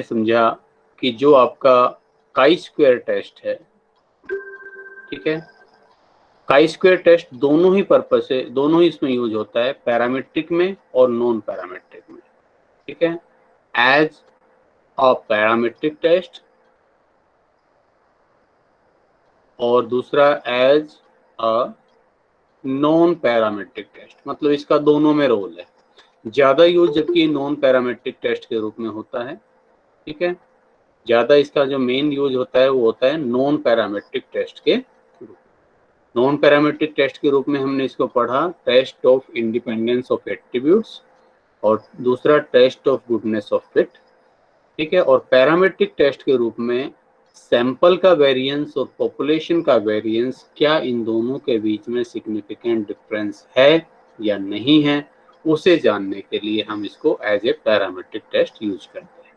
समझा कि जो आपका काई स्क्वायर टेस्ट है, ठीक है, काई स्क्वायर टेस्ट दोनों ही पर्पस से, दोनों ही इसमें यूज होता है, पैरामीट्रिक में और नॉन पैरामीट्रिक में, ठीक है, एज अ पैरामीट्रिक टेस्ट और दूसरा as a non parametric test. मतलब इसका दोनों में रोल है, ज्यादा यूज जबकि नॉन पैरामीट्रिक टेस्ट के रूप में होता है, ठीक है, ज्यादा इसका जो मेन यूज होता है वो होता है नॉन पैरामीट्रिक टेस्ट के रूप में। नॉन पैरामीट्रिक टेस्ट के रूप में हमने इसको पढ़ा test of independence of attributes और दूसरा test of goodness of fit, ठीक है, और पैरामीट्रिक टेस्ट के रूप में सैंपल का वेरिएंस और पॉपुलेशन का वेरिएंस, क्या इन दोनों के बीच में सिग्निफिकेंट डिफरेंस है या नहीं है, उसे जानने के लिए हम इसको as a parametric test use करते हैं।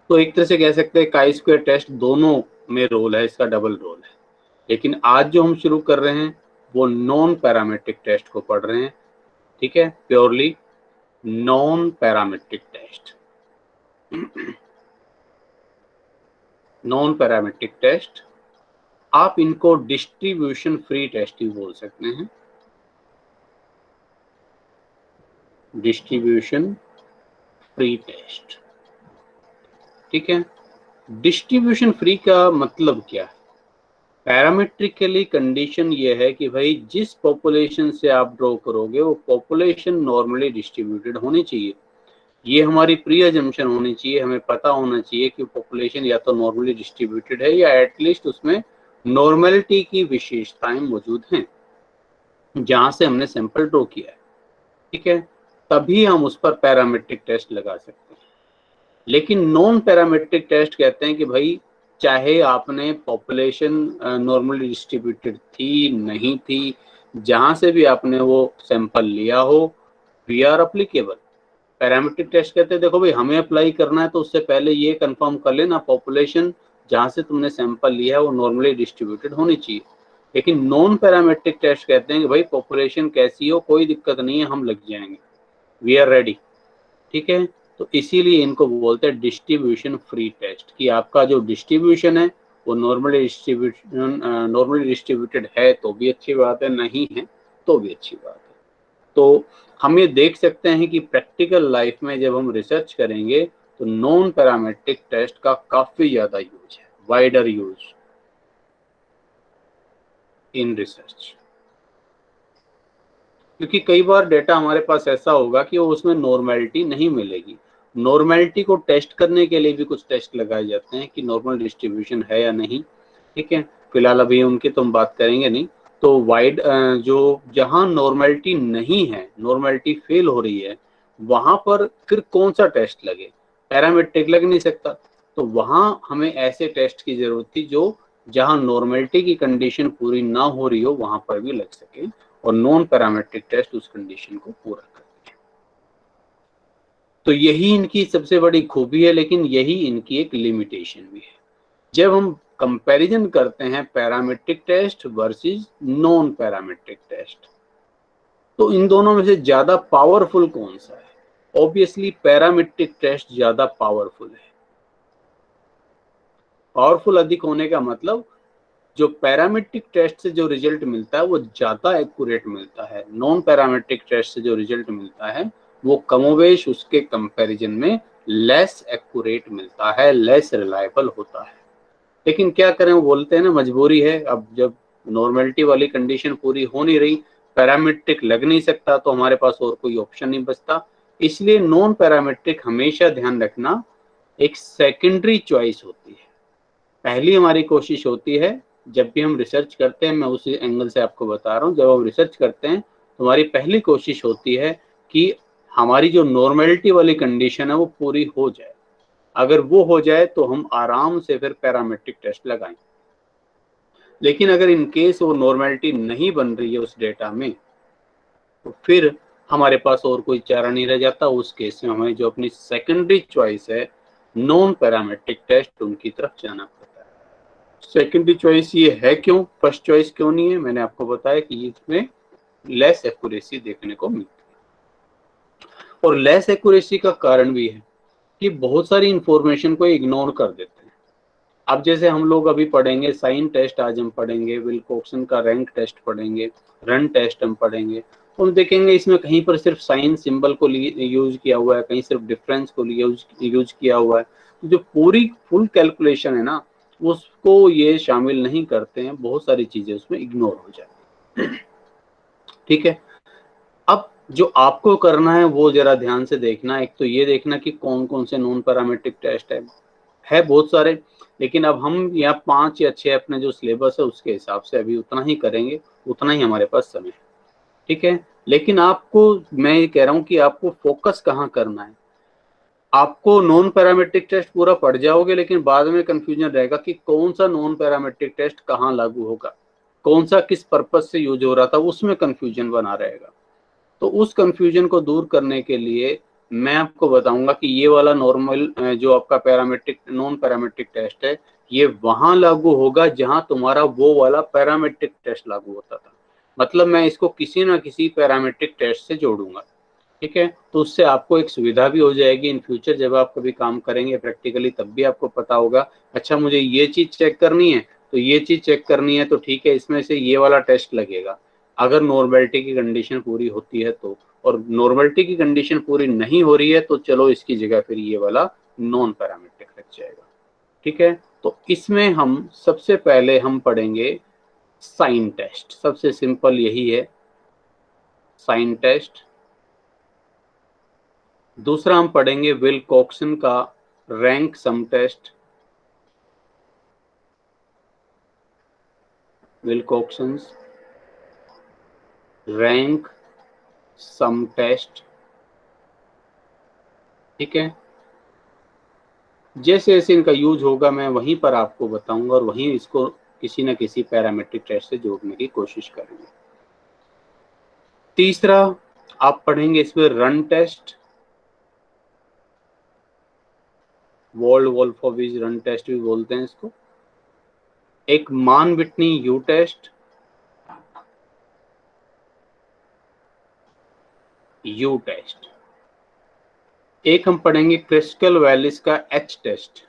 तो एक तरह से कह सकते हैं काई स्क्वायर टेस्ट दोनों में रोल है, इसका डबल रोल है। लेकिन आज जो हम शुरू कर रहे हैं वो नॉन पैरामीट्रिक टेस्ट को पढ़ रहे हैं, ठीक है, purely non parametric test. Non parametric test, आप इनको डिस्ट्रीब्यूशन फ्री टेस्ट ही बोल सकते हैं, डिस्ट्रीब्यूशन फ्री टेस्ट, ठीक है। डिस्ट्रीब्यूशन फ्री का मतलब क्या है? पैरामीट्रिकली कंडीशन ये है कि भाई जिस पॉपुलेशन से आप ड्रॉ करोगे वो पॉपुलेशन नॉर्मली डिस्ट्रीब्यूटेड होनी चाहिए। ये हमारी प्री अजम्पशन होनी चाहिए, हमें पता होना चाहिए कि पॉपुलेशन या तो नॉर्मली डिस्ट्रीब्यूटेड है या एटलीस्ट उसमें नॉर्मलिटी की विशेषताएं मौजूद हैं जहां से हमने सैंपल ड्रॉ किया है, ठीक है, तभी हम उस पर पैरामीट्रिक टेस्ट लगा सकते हैं। लेकिन नॉन पैरामीट्रिक टेस्ट कहते हैं कि भाई चाहे आपने पॉपुलेशन नॉर्मली डिस्ट्रीब्यूटेड थी नहीं थी, जहां से भी आपने वो सैंपल लिया हो, we are applicable. Parametric test कहते हैं देखो भाई हमें अप्लाई करना है तो उससे पहले ये कंफर्म कर लेना पॉपुलेशन जहां से तुमने सैंपल लिया है वो नॉर्मली डिस्ट्रीब्यूटेड होनी चाहिए। लेकिन नॉन पैरामीट्रिक टेस्ट कहते हैं कि भाई पॉपुलेशन कैसी हो कोई दिक्कत नहीं है, हम लग जाएंगे, वी आर रेडी, ठीक है। तो इसीलिए इनको बोलते हैं डिस्ट्रीब्यूशन फ्री टेस्ट, कि आपका जो डिस्ट्रीब्यूशन है वो नॉर्मली डिस्ट्रीब्यूटेड है तो भी अच्छी बात है, नहीं है तो भी अच्छी बात है। तो हम ये देख सकते हैं कि प्रैक्टिकल लाइफ में जब हम रिसर्च करेंगे तो नॉन पैरामेट्रिक टेस्ट का काफी ज्यादा यूज है, वाइडर यूज इन रिसर्च। क्योंकि कई बार डेटा हमारे पास ऐसा होगा कि वो उसमें नॉर्मेलिटी नहीं मिलेगी। नॉर्मेलिटी को टेस्ट करने के लिए भी कुछ टेस्ट लगाए जाते हैं कि नॉर्मल डिस्ट्रीब्यूशन है या नहीं, ठीक है, फिलहाल अभी उनकी तो हम बात करेंगे नहीं। तो वाइड जो जहां नॉर्मेलिटी नहीं है, नॉर्मेलिटी फेल हो रही है, वहां पर फिर कौन सा टेस्ट लगे? पैरामीट्रिक लग नहीं सकता, तो वहां हमें ऐसे टेस्ट की जरूरत थी जो जहां नॉर्मेलिटी की कंडीशन पूरी ना हो रही हो वहां पर भी लग सके, और नॉन पैरामेट्रिक टेस्ट उस कंडीशन को पूरा करते हैं। तो यही इनकी सबसे बड़ी खूबी है, लेकिन यही इनकी एक लिमिटेशन भी है। जब हम कंपैरिजन करते हैं parametric test versus non parametric test, तो इन दोनों में से ज्यादा पावरफुल कौन सा है? ऑब्वियसली पैरामेट्रिक टेस्ट ज्यादा पावरफुल है। पावरफुल अधिक होने का मतलब जो पैरामेट्रिक टेस्ट से जो रिजल्ट मिलता है वो ज्यादा एक्यूरेट मिलता है, नॉन पैरामेट्रिक टेस्ट से जो रिजल्ट मिलता है वो कमोवेश उसके कंपैरिजन में लेस एक्यूरेट मिलता है, लेस रिलायबल होता है। लेकिन क्या करें, वो बोलते हैं ना मजबूरी है, अब जब नॉर्मेलिटी वाली कंडीशन पूरी हो नहीं रही, पैरामेट्रिक लग नहीं सकता, तो हमारे पास और कोई ऑप्शन नहीं बचता। इसलिए नॉन पैरामेट्रिक हमेशा ध्यान रखना एक सेकेंडरी चॉइस होती है। पहली हमारी कोशिश होती है जब भी हम रिसर्च करते हैं, मैं उसी एंगल से आपको बता रहा हूँ, जब हम रिसर्च करते हैं तो हमारी पहली कोशिश होती है कि हमारी जो नॉर्मेलिटी वाली कंडीशन है वो पूरी हो जाए। अगर वो हो जाए तो हम आराम से फिर पैरामेट्रिक टेस्ट लगाएं। लेकिन अगर इन केस वो नॉर्मेलिटी नहीं बन रही है उस डेटा में, तो फिर हमारे पास और कोई चारा नहीं रह जाता। उस केस में हमें जो अपनी सेकेंडरी चॉइस है नॉन पैरामेट्रिक टेस्ट, उनकी तरफ जाना पड़ता है। सेकेंडरी चॉइस ये है क्यों, फर्स्ट चॉइस क्यों नहीं है? मैंने आपको बताया कि इसमें लेस एक्यूरेसी देखने को मिलती है, और लेस एक्यूरेसी का कारण भी है कि बहुत सारी इंफॉर्मेशन को इग्नोर कर देते हैं। अब जैसे हम लोग अभी पढ़ेंगे साइन टेस्ट, आज हम पढ़ेंगे विल्कोक्सन का रैंक टेस्ट पढ़ेंगे, रन टेस्ट हम पढ़ेंगे, तो हम देखेंगे इसमें कहीं पर सिर्फ साइन सिंबल को यूज किया हुआ है, कहीं सिर्फ डिफरेंस को यूज किया हुआ है। तो जो पूरी फुल कैलकुलेशन है ना, उसको ये शामिल नहीं करते हैं, बहुत सारी चीजें उसमें इग्नोर हो जाती हैं। ठीक है, अब जो आपको करना है वो जरा ध्यान से देखना। एक तो ये देखना कि कौन कौन से नॉन पैरामेट्रिक टेस्ट है बहुत सारे, लेकिन अब हम यहाँ 5 या 6 अपने जो सिलेबस है उसके हिसाब से अभी उतना ही करेंगे, उतना ही हमारे पास समय है। ठीक है, लेकिन आपको मैं ये कह रहा हूँ कि आपको फोकस कहाँ करना है। आपको नॉन पैरामेट्रिक टेस्ट पूरा पढ़ जाओगे, लेकिन बाद में कंफ्यूजन रहेगा कि कौन सा नॉन पैरामेट्रिक टेस्ट कहाँ लागू होगा, कौन सा किस पर्पज से यूज हो रहा था, उसमें कंफ्यूजन बना रहेगा। तो उस कंफ्यूजन को दूर करने के लिए मैं आपको बताऊंगा कि ये वाला नॉर्मल जो आपका पैरामेट्रिक नॉन पैरामेट्रिक टेस्ट है, ये वहां लागू होगा जहां तुम्हारा वो वाला पैरामेट्रिक टेस्ट लागू होता था। मतलब मैं इसको किसी ना किसी पैरामेट्रिक टेस्ट से जोड़ूंगा। ठीक है, तो उससे आपको एक सुविधा भी हो जाएगी इन फ्यूचर, जब आप कभी काम करेंगे प्रैक्टिकली तब भी आपको पता होगा, अच्छा मुझे ये चीज चेक करनी है तो ये चीज चेक करनी है, तो ठीक है इसमें से ये वाला टेस्ट लगेगा अगर नॉर्मलिटी की कंडीशन पूरी होती है तो। और नॉर्मलिटी की कंडीशन पूरी नहीं हो रही है तो चलो इसकी जगह फिर ये वाला नॉन पैरामेट्रिक लग जाएगा। ठीक है, तो इसमें हम सबसे पहले हम पढ़ेंगे साइन टेस्ट, सबसे सिंपल यही है साइन टेस्ट। दूसरा हम पढ़ेंगे विल्कोक्सन का rank sum test, Wilcoxon's rank sum test. ठीक है, जैसे जैसे इनका यूज होगा मैं वहीं पर आपको बताऊंगा और वहीं इसको किसी न किसी पैरामेट्रिक टेस्ट से जोड़ने की कोशिश करेंगे। तीसरा आप पढ़ेंगे इसमें run test, Wolf Wolfowitz run test भी बोलते हैं इसको। एक Mann Whitney U test, U test. एक हम पढ़ेंगे क्रिस्टल वैलिस का एच टेस्ट,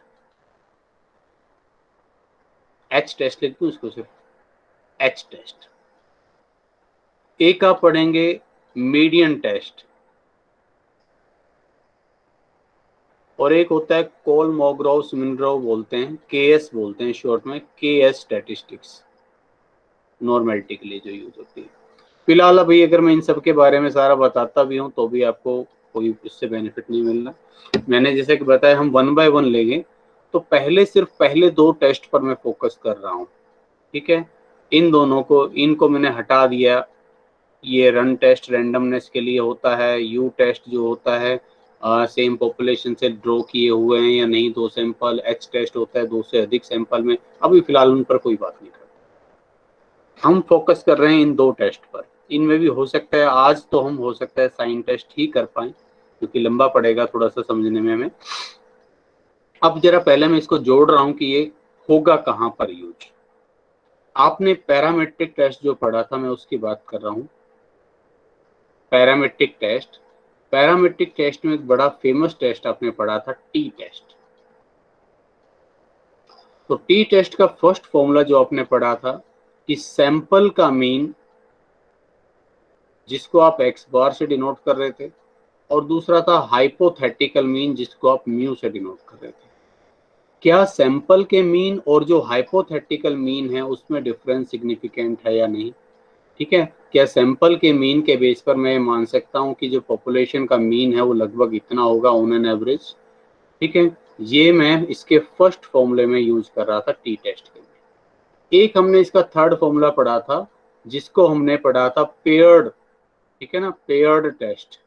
एच टेस्ट लिख दूं इसको सिर्फ, एच टेस्ट। एक आप पढ़ेंगे मीडियन टेस्ट, और एक होता है कोलमोग्रोव-स्मिनरोव बोलते हैं, केएस बोलते हैं शॉर्ट में, केएस स्टैटिस्टिक्स, नॉर्मलिटी के लिए जो यूज होती है। फिलहाल अभी अगर मैं इन सब के बारे में सारा बताता भी हूँ तो भी आपको कोई इससे बेनिफिट नहीं मिलना। मैंने जैसे कि बताया हम 1 बाय 1 लेंगे, तो पहले सिर्फ पहले 2 टेस्ट पर मैं फोकस कर रहा हूँ। ठीक है, इन दोनों को, इनको मैंने हटा दिया। ये रन टेस्ट रैंडमनेस के लिए होता है, यू टेस्ट जो होता है सेम पॉपुलेशन से ड्रॉ किए हुए हैं या नहीं 2 सैंपल, एच टेस्ट होता है 2 से अधिक सैंपल में। अभी फिलहाल उन पर कोई बात नहीं करते, हम फोकस कर रहे हैं इन 2 टेस्ट पर। इनमें भी हो सकता है आज तो हम हो सकता है साइन टेस्ट ही कर पाए, क्योंकि लंबा पड़ेगा थोड़ा सा समझने में हमें। अब जरा पहले मैं इसको जोड़ रहा हूं कि ये होगा कहां पर यूज। आपने पैरामेट्रिक टेस्ट जो पढ़ा था मैं उसकी बात कर रहा हूं, पैरामेट्रिक टेस्ट। पैरामेट्रिक टेस्ट में एक बड़ा फेमस टेस्ट आपने पढ़ा था टी टेस्ट। तो टी टेस्ट का फर्स्ट फॉर्मूला जो आपने पढ़ा था कि सैंपल का मीन, जिसको आप एक्स बार से डिनोट कर रहे थे, और दूसरा था हाइपोथेटिकल मीन, जिसको आप म्यू से डिनोट कर रहे थे। क्या सैंपल के मीन और जो हाइपोथेटिकल मीन है उसमें डिफरेंस सिग्निफिकेंट है या नहीं? ठीक है, क्या सैंपल के मीन के बेस पर मैं मान सकता हूं कि जो पॉपुलेशन का मीन है वो लगभग इतना होगा ऑन एन एवरेज? ठीक है, ये मैं इसके फर्स्ट फॉर्मूले में यूज कर रहा था टी टेस्ट के लिए। एक हमने इसका थर्ड फॉर्मूला पढ़ा था जिसको हमने पढ़ा था पेयर्ड, ठीक है ना, पेयर्ड टेस्ट।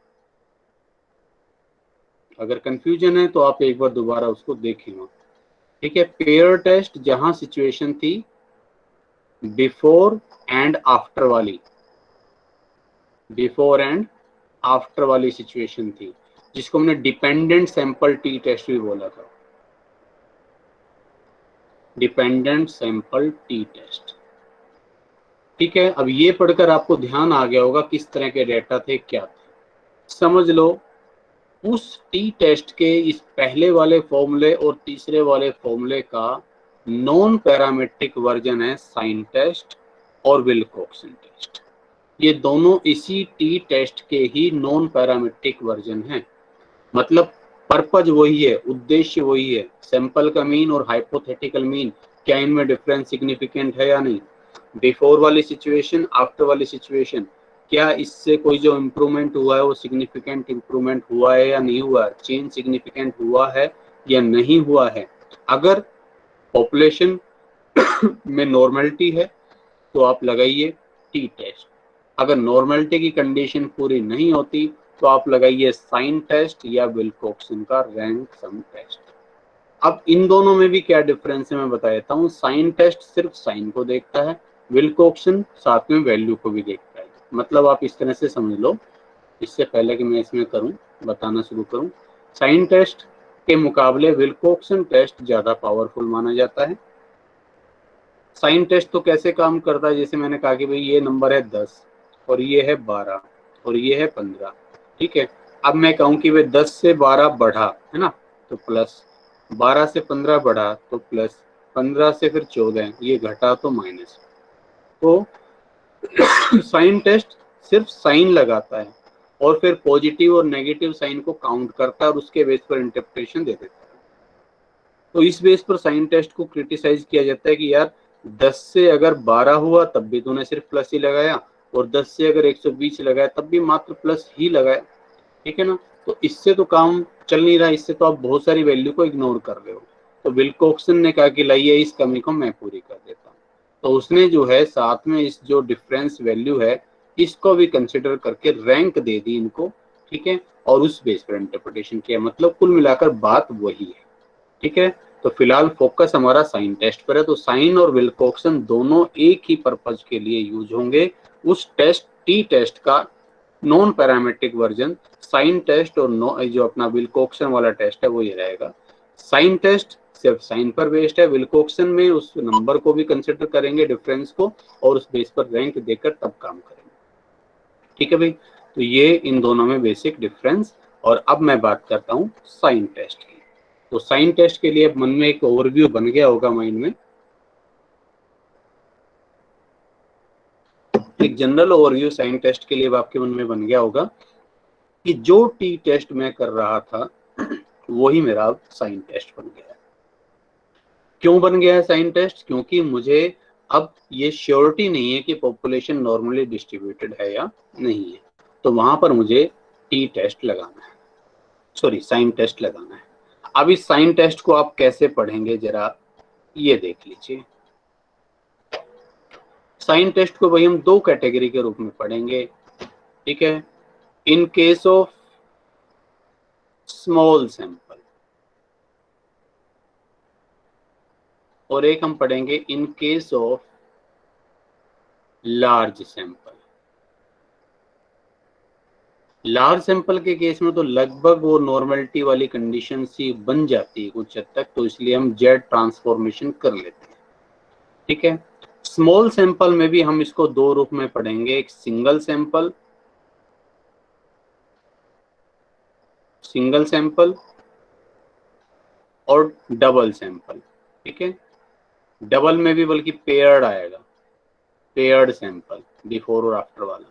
अगर कंफ्यूजन है तो आप एक बार दोबारा उसको देखेंगे। ठीक है, पेयर टेस्ट जहां सिचुएशन थी बिफोर एंड आफ्टर वाली, बिफोर एंड आफ्टर वाली सिचुएशन थी, जिसको हमने डिपेंडेंट सैंपल टी टेस्ट भी बोला था, डिपेंडेंट सैंपल टी टेस्ट। ठीक है, अब ये पढ़कर आपको ध्यान आ गया होगा किस तरह के डेटा थे, क्या थे। समझ लो उस टी टेस्ट के इस पहले वाले फॉर्मूले और तीसरे वाले फॉर्मूले का नॉन पैरामेट्रिक वर्जन है साइन टेस्ट और विल्कोक्सन टेस्ट। ये दोनों इसी टी टेस्ट के ही नॉन पैरामेट्रिक वर्जन हैं। मतलब पर्पज वही है, उद्देश्य वही है, सैंपल का मीन और हाइपोथेटिकल मीन क्या इनमें डिफरेंस सिग्निफिकेंट है या नहीं, बिफोर वाली सिचुएशन आफ्टर वाली सिचुएशन क्या इससे कोई जो इम्प्रूवमेंट हुआ है वो सिग्निफिकेंट इम्प्रूवमेंट हुआ है या नहीं हुआ, चेंज सिग्निफिकेंट हुआ है या नहीं हुआ है। अगर पॉपुलेशन में नॉर्मलिटी है तो आप लगाइए टी टेस्ट, अगर नॉर्मलिटी की कंडीशन पूरी नहीं होती तो आप लगाइए साइन टेस्ट या विल्कोक्सन का रैंक सम टेस्ट। अब इन दोनों में भी क्या डिफरेंस है मैं बता देता हूँ। साइन टेस्ट सिर्फ साइन को देखता है, विल्कोक्सन साथ में वैल्यू को भी देखता है। मतलब आप इस तरह से समझ लो, इससे पहले कि मैं इसमें करूँ बताना शुरू करूँ, साइन टेस्ट के मुकाबले विल्कोक्सन टेस्ट ज़्यादा पावरफुल माना जाता है। साइन टेस्ट तो कैसे काम करता है, जैसे मैंने कहा कि भाई ये नंबर है 10 और ये है 12 और ये है 15, ठीक है। अब मैं कहूँ कि भाई 10 से 12 बढ़ा है ना तो प्लस, 12 से 15 बढ़ा तो प्लस, 15 से फिर 14 ये घटा तो माइनस। तो साइन टेस्ट सिर्फ साइन लगाता है और फिर पॉजिटिव और नेगेटिव साइन को काउंट करता है और उसके बेस पर इंटरप्रिटेशन दे देता है। तो इस बेस पर साइन टेस्ट को क्रिटिसाइज किया जाता है कि यार 10 से अगर 12 हुआ तब भी तूने सिर्फ प्लस ही लगाया और 10 से अगर 120 लगाया तब भी मात्र प्लस ही लगाया, ठीक है ना। तो इससे तो काम चल नहीं रहा, इससे तो आप बहुत सारी वैल्यू को इग्नोर कर रहे हो। तो विल्कोक्सन ने कहा कि लाइए इस कमी को मैं पूरी कर देता हूँ। तो उसने जो है साथ में इस जो डिफरेंस वैल्यू है इसको भी कंसिडर करके रैंक दे दी इनको, ठीक है, और उस बेस पर इंटरप्रिटेशन किया। मतलब कुल मिलाकर बात वही है, ठीक है। तो फिलहाल फोकस हमारा साइन टेस्ट पर है। तो साइन और विल्कोक्सन दोनों एक ही पर्पज के लिए यूज होंगे। उस टेस्ट टी टेस्ट का non parametric version sign test और जो अपना विल्कोक्सन वाला टेस्ट है वो ये रहेगा। साइन टेस्ट सिर्फ साइन पर बेस्ड है, विल्कोक्सन में उस नंबर को भी कंसिडर करेंगे डिफरेंस को और उस बेस पर रैंक देकर तब काम करेंगे, ठीक है भाई। तो ये इन दोनों में बेसिक डिफरेंस। और अब मैं बात करता हूँ साइन टेस्ट की। तो साइन टेस्ट के लिए मन में एक ओवरव्यू बन गया होगा माइंड में, एक जनरल ओवरव्यू साइन टेस्ट के लिए आपके मन में बन गया होगा कि जो टी टेस्ट मैं कर रहा था वही मेरा अब साइन टेस्ट बन गया है। क्यों बन गया है साइन टेस्ट? क्योंकि मुझे अब ये श्योरिटी नहीं है कि पॉपुलेशन नॉर्मली डिस्ट्रीब्यूटेड है या नहीं है, तो वहां पर मुझे टी टेस्ट लगाना है, सॉरी साइन टेस्ट लगाना है। अब इस साइन टेस्ट को आप कैसे पढ़ेंगे जरा ये देख लीजिए। साइन टेस्ट को भाई हम दो कैटेगरी के रूप में पढ़ेंगे, ठीक है। इन केस ऑफ स्मॉल सैंपल और एक हम पढ़ेंगे इन case of large sample. Large sample के केस में तो लगभग वो नॉर्मलिटी वाली कंडीशन सी बन जाती है कुछ हद तक, तो इसलिए हम जेड ट्रांसफॉर्मेशन कर लेते हैं, ठीक है। स्मॉल सैंपल में भी हम इसको दो रूप में पढ़ेंगे, एक सिंगल सैंपल और डबल सैंपल, ठीक है। डबल में भी बल्कि पेयर्ड आएगा, पेयर्ड सैंपल बिफोर और आफ्टर वाला,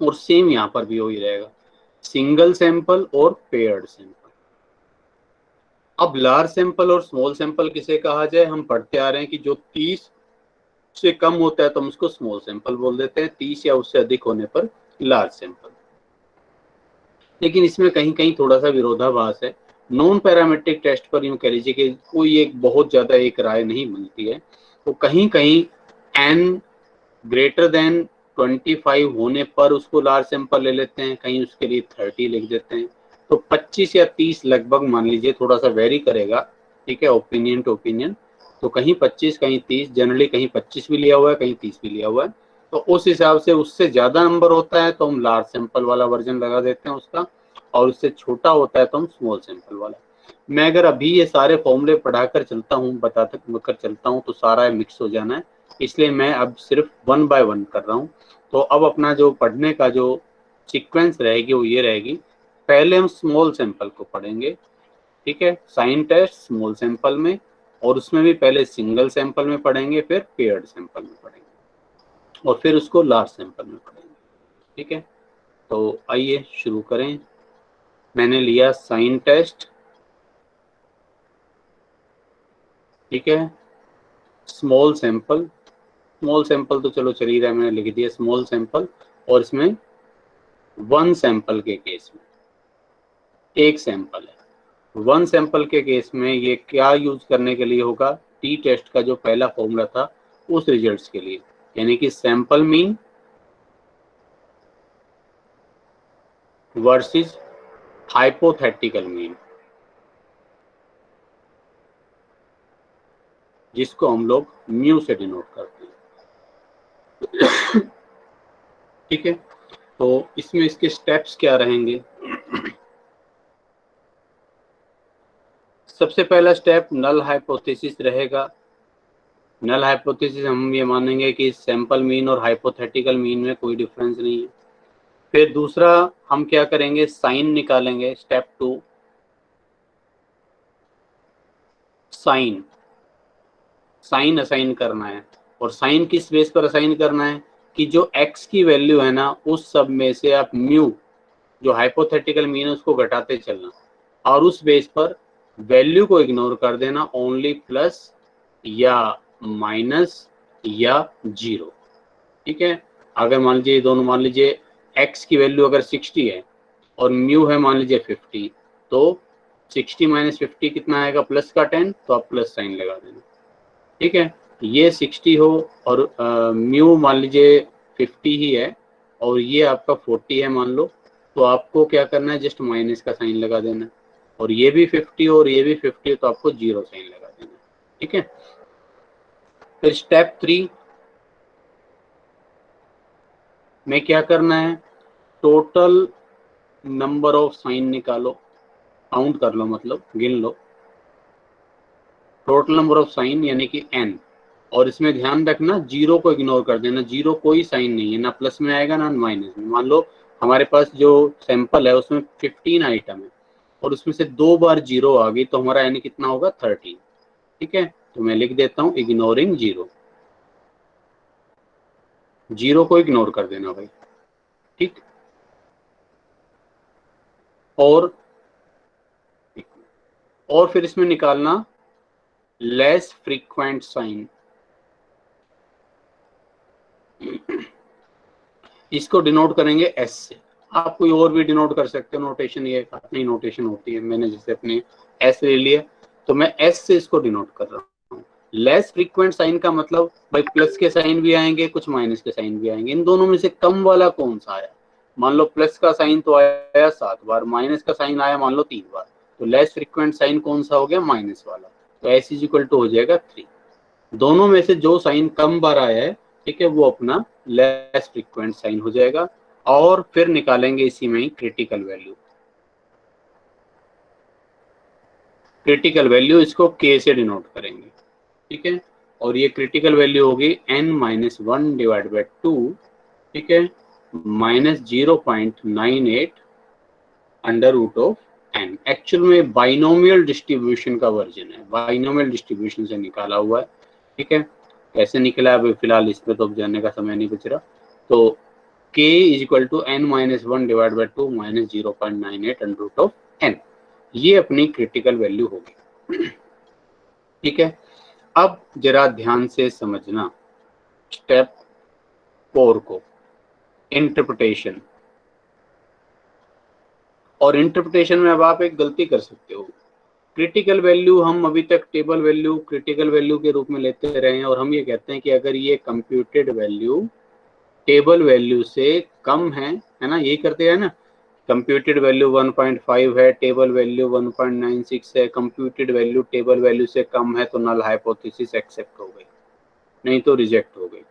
और सेम यहां पर भी वही रहेगा, सिंगल सैंपल और पेयर्ड सैंपल। अब लार्ज सैंपल और स्मॉल सैंपल किसे कहा जाए? हम पढ़ते आ रहे हैं कि जो 30 से कम होता है तो हम उसको स्मॉल सैंपल बोल देते हैं, 30 या उससे अधिक होने पर लार्ज सैंपल। लेकिन इसमें कहीं कहीं थोड़ा सा विरोधाभास है। नॉन पैरामेट्रिक टेस्ट पर यूं कह लीजिए कि कोई एक बहुत ज्यादा एक राय नहीं मिलती है, तो कहीं कहीं n ग्रेटर देन 25 होने पर उसको लार्ज सैंपल ले लेते हैं, कहीं उसके लिए 30 लिख देते हैं। तो 25 या 30 लगभग मान लीजिए, थोड़ा सा वेरी करेगा, ठीक है, ओपिनियन टू ओपिनियन। तो कहीं 25 कहीं 30, जनरली कहीं 25 भी लिया हुआ है कहीं 30 भी लिया हुआ है। तो उस हिसाब से उससे ज्यादा नंबर होता है तो हम लार्ज सैंपल वाला वर्जन लगा देते हैं उसका, और उससे छोटा होता है तो हम स्मॉल सैंपल वाला। मैं अगर अभी ये सारे फॉर्मूले पढ़ाकर चलता हूँ, बताकर चलता हूँ तो सारा मिक्स हो जाना है, इसलिए मैं अब सिर्फ 1 बाय 1 कर रहा हूँ। तो अब अपना जो पढ़ने का जो सीक्वेंस रहेगी वो ये रहेगी पहले हम स्मॉल सैंपल को पढ़ेंगे, ठीक है, साइन टेस्ट स्मॉल सैंपल में, और उसमें भी पहले सिंगल सैंपल में पढ़ेंगे, फिर पेयर्ड सैंपल में पढ़ेंगे, और फिर उसको लार्ज सैंपल में पढ़ेंगे, ठीक है। तो आइए शुरू करें। मैंने लिया साइन टेस्ट, ठीक है, स्मॉल सैंपल, स्मॉल सैंपल तो चलो चल ही रहा है, मैंने लिख दिया स्मॉल सैंपल, और इसमें वन सैंपल के केस में एक सैंपल है। वन सैंपल के केस में ये क्या यूज करने के लिए होगा, टी टेस्ट का जो पहला फॉर्मूला था उस रिजल्ट्स के लिए, यानी कि sample mean versus hypothetical mean, जिसको हम लोग म्यू से डिनोट करते हैं। ठीक है, तो इसमें इसके स्टेप्स क्या रहेंगे। सबसे पहला स्टेप नल हाइपोथेसिस रहेगा। नल हाइपोथेसिस हम ये मानेंगे कि सैंपल मीन और हाइपोथेटिकल मीन में कोई डिफरेंस नहीं है। फिर दूसरा हम क्या करेंगे, साइन निकालेंगे। स्टेप 2 साइन, साइन असाइन करना है। और साइन किस बेस पर असाइन करना है कि जो x की वैल्यू है ना, उस सब में से आप म्यू जो हाइपोथेटिकल मीन है उसको घटाते चलना, और उस बेस पर वैल्यू को इग्नोर कर देना, ओनली प्लस या माइनस या जीरो। ठीक है, अगर मान लीजिए दोनों, मान लीजिए x की वैल्यू अगर 60 है और म्यू है मान लीजिए 50, तो 60 माइनस 50 कितना आएगा, प्लस का 10, तो आप प्लस साइन लगा देना। ठीक है, ये 60 हो और म्यू मान लीजिए 50 ही है और ये आपका 40 है मान लो, तो आपको क्या करना है, जस्ट माइनस का साइन लगा देना। और ये भी 50 और ये भी 50 है, तो आपको जीरो साइन लगा देना। ठीक है, फिर स्टेप 3 में क्या करना है, टोटल नंबर ऑफ साइन निकालो, काउंट कर लो, मतलब गिन लो टोटल नंबर ऑफ साइन यानी कि n। और इसमें ध्यान रखना जीरो को इग्नोर कर देना, जीरो कोई साइन नहीं है, ना प्लस में आएगा ना माइनस में। मान लो हमारे पास जो सैंपल है उसमें 15 आइटम है और उसमें से 2 बार जीरो आ गई, तो हमारा यानी कितना होगा, 13। ठीक है, तो मैं लिख देता हूं इग्नोरिंग जीरो, जीरो को इग्नोर कर देना भाई। ठीक, और फिर इसमें निकालना लेस फ्रीक्वेंट साइन। इसको डिनोट करेंगे एस से। आप कोई और भी डिनोट कर सकते हो, नोटेशन ये अपनी नोटेशन होती है, मैंने जैसे अपने एस ले लिया तो मैं एस से इसको डिनोट कर रहा हूँ। लेस फ्रीक्वेंट साइन का मतलब भाई प्लस के साइन भी आएंगे, कुछ माइनस के साइन भी आएंगे, इन दोनों में से कम वाला कौन सा आया। मान लो प्लस का साइन तो आया 7 बार, माइनस का साइन आया मान लो 3 बार, तो लेस फ्रीक्वेंट साइन कौन सा हो गया, माइनस वाला। तो एस इज इक्वल टू हो जाएगा 3। दोनों में से जो साइन कम बार आया है, ठीक है, वो अपना लेस फ्रीक्वेंट साइन हो जाएगा। और फिर निकालेंगे इसी में ही क्रिटिकल वैल्यू। क्रिटिकल वैल्यू इसको k से डिनोट करेंगे। ठीक है, और ये क्रिटिकल वैल्यू होगी n-1 डिवाइड बाई 2, ठीक है, -0.98 under root of n। Actual में बाइनोमियल डिस्ट्रीब्यूशन का वर्जन है, बाइनोमियल डिस्ट्रीब्यूशन से निकाला हुआ है। ठीक है, कैसे निकला अभी फिलहाल इस पे तो जानने का समय नहीं बच रहा। तो k is equal to n-1 divide by 2 -0.98 under root of n, ये अपनी क्रिटिकल वैल्यू होगी। ठीक है, अब जरा ध्यान से समझना स्टेप 4 को, इंटरप्रिटेशन। और इंटरप्रिटेशन में अब आप एक गलती कर सकते हो। क्रिटिकल वैल्यू हम अभी तक टेबल वैल्यू क्रिटिकल वैल्यू के रूप में लेते रहे हैं, और हम ये कहते हैं कि अगर ये कंप्यूटेड वैल्यू टेबल वैल्यू से कम है ना, यही करते हैं ना, कंप्यूटेड वैल्यू 1.5 है, टेबल वैल्यू 1.96 है, कंप्यूटेड वैल्यू टेबल वैल्यू से कम है तो नल हाइपोथेसिस एक्सेप्ट हो गई, नहीं तो रिजेक्ट हो गई।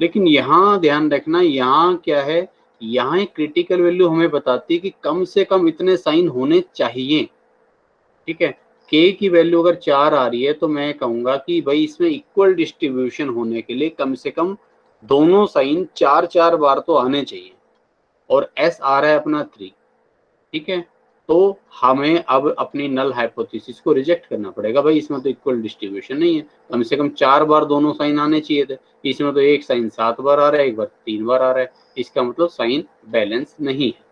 लेकिन यहाँ ध्यान रखना, यहाँ क्या है, यहाँ एक क्रिटिकल वैल्यू हमें बताती है कि कम से कम इतने साइन होने चाहिए। ठीक है, k की वैल्यू अगर 4 आ रही है तो मैं कहूंगा कि भाई इसमें इक्वल डिस्ट्रीब्यूशन होने के लिए कम से कम दोनों साइन 4-4 बार तो आने चाहिए, और s आ रहा है अपना 3। ठीक है, तो हमें अब अपनी नल हाइपोथेसिस को रिजेक्ट करना पड़ेगा। भाई इसमें तो इक्वल डिस्ट्रीब्यूशन नहीं है, कम से कम 4 बार दोनों साइन आने चाहिए थे, इसमें तो एक साइन 7 बार आ रहा है, एक बार 3 बार आ रहा है, इसका मतलब साइन बैलेंस नहीं है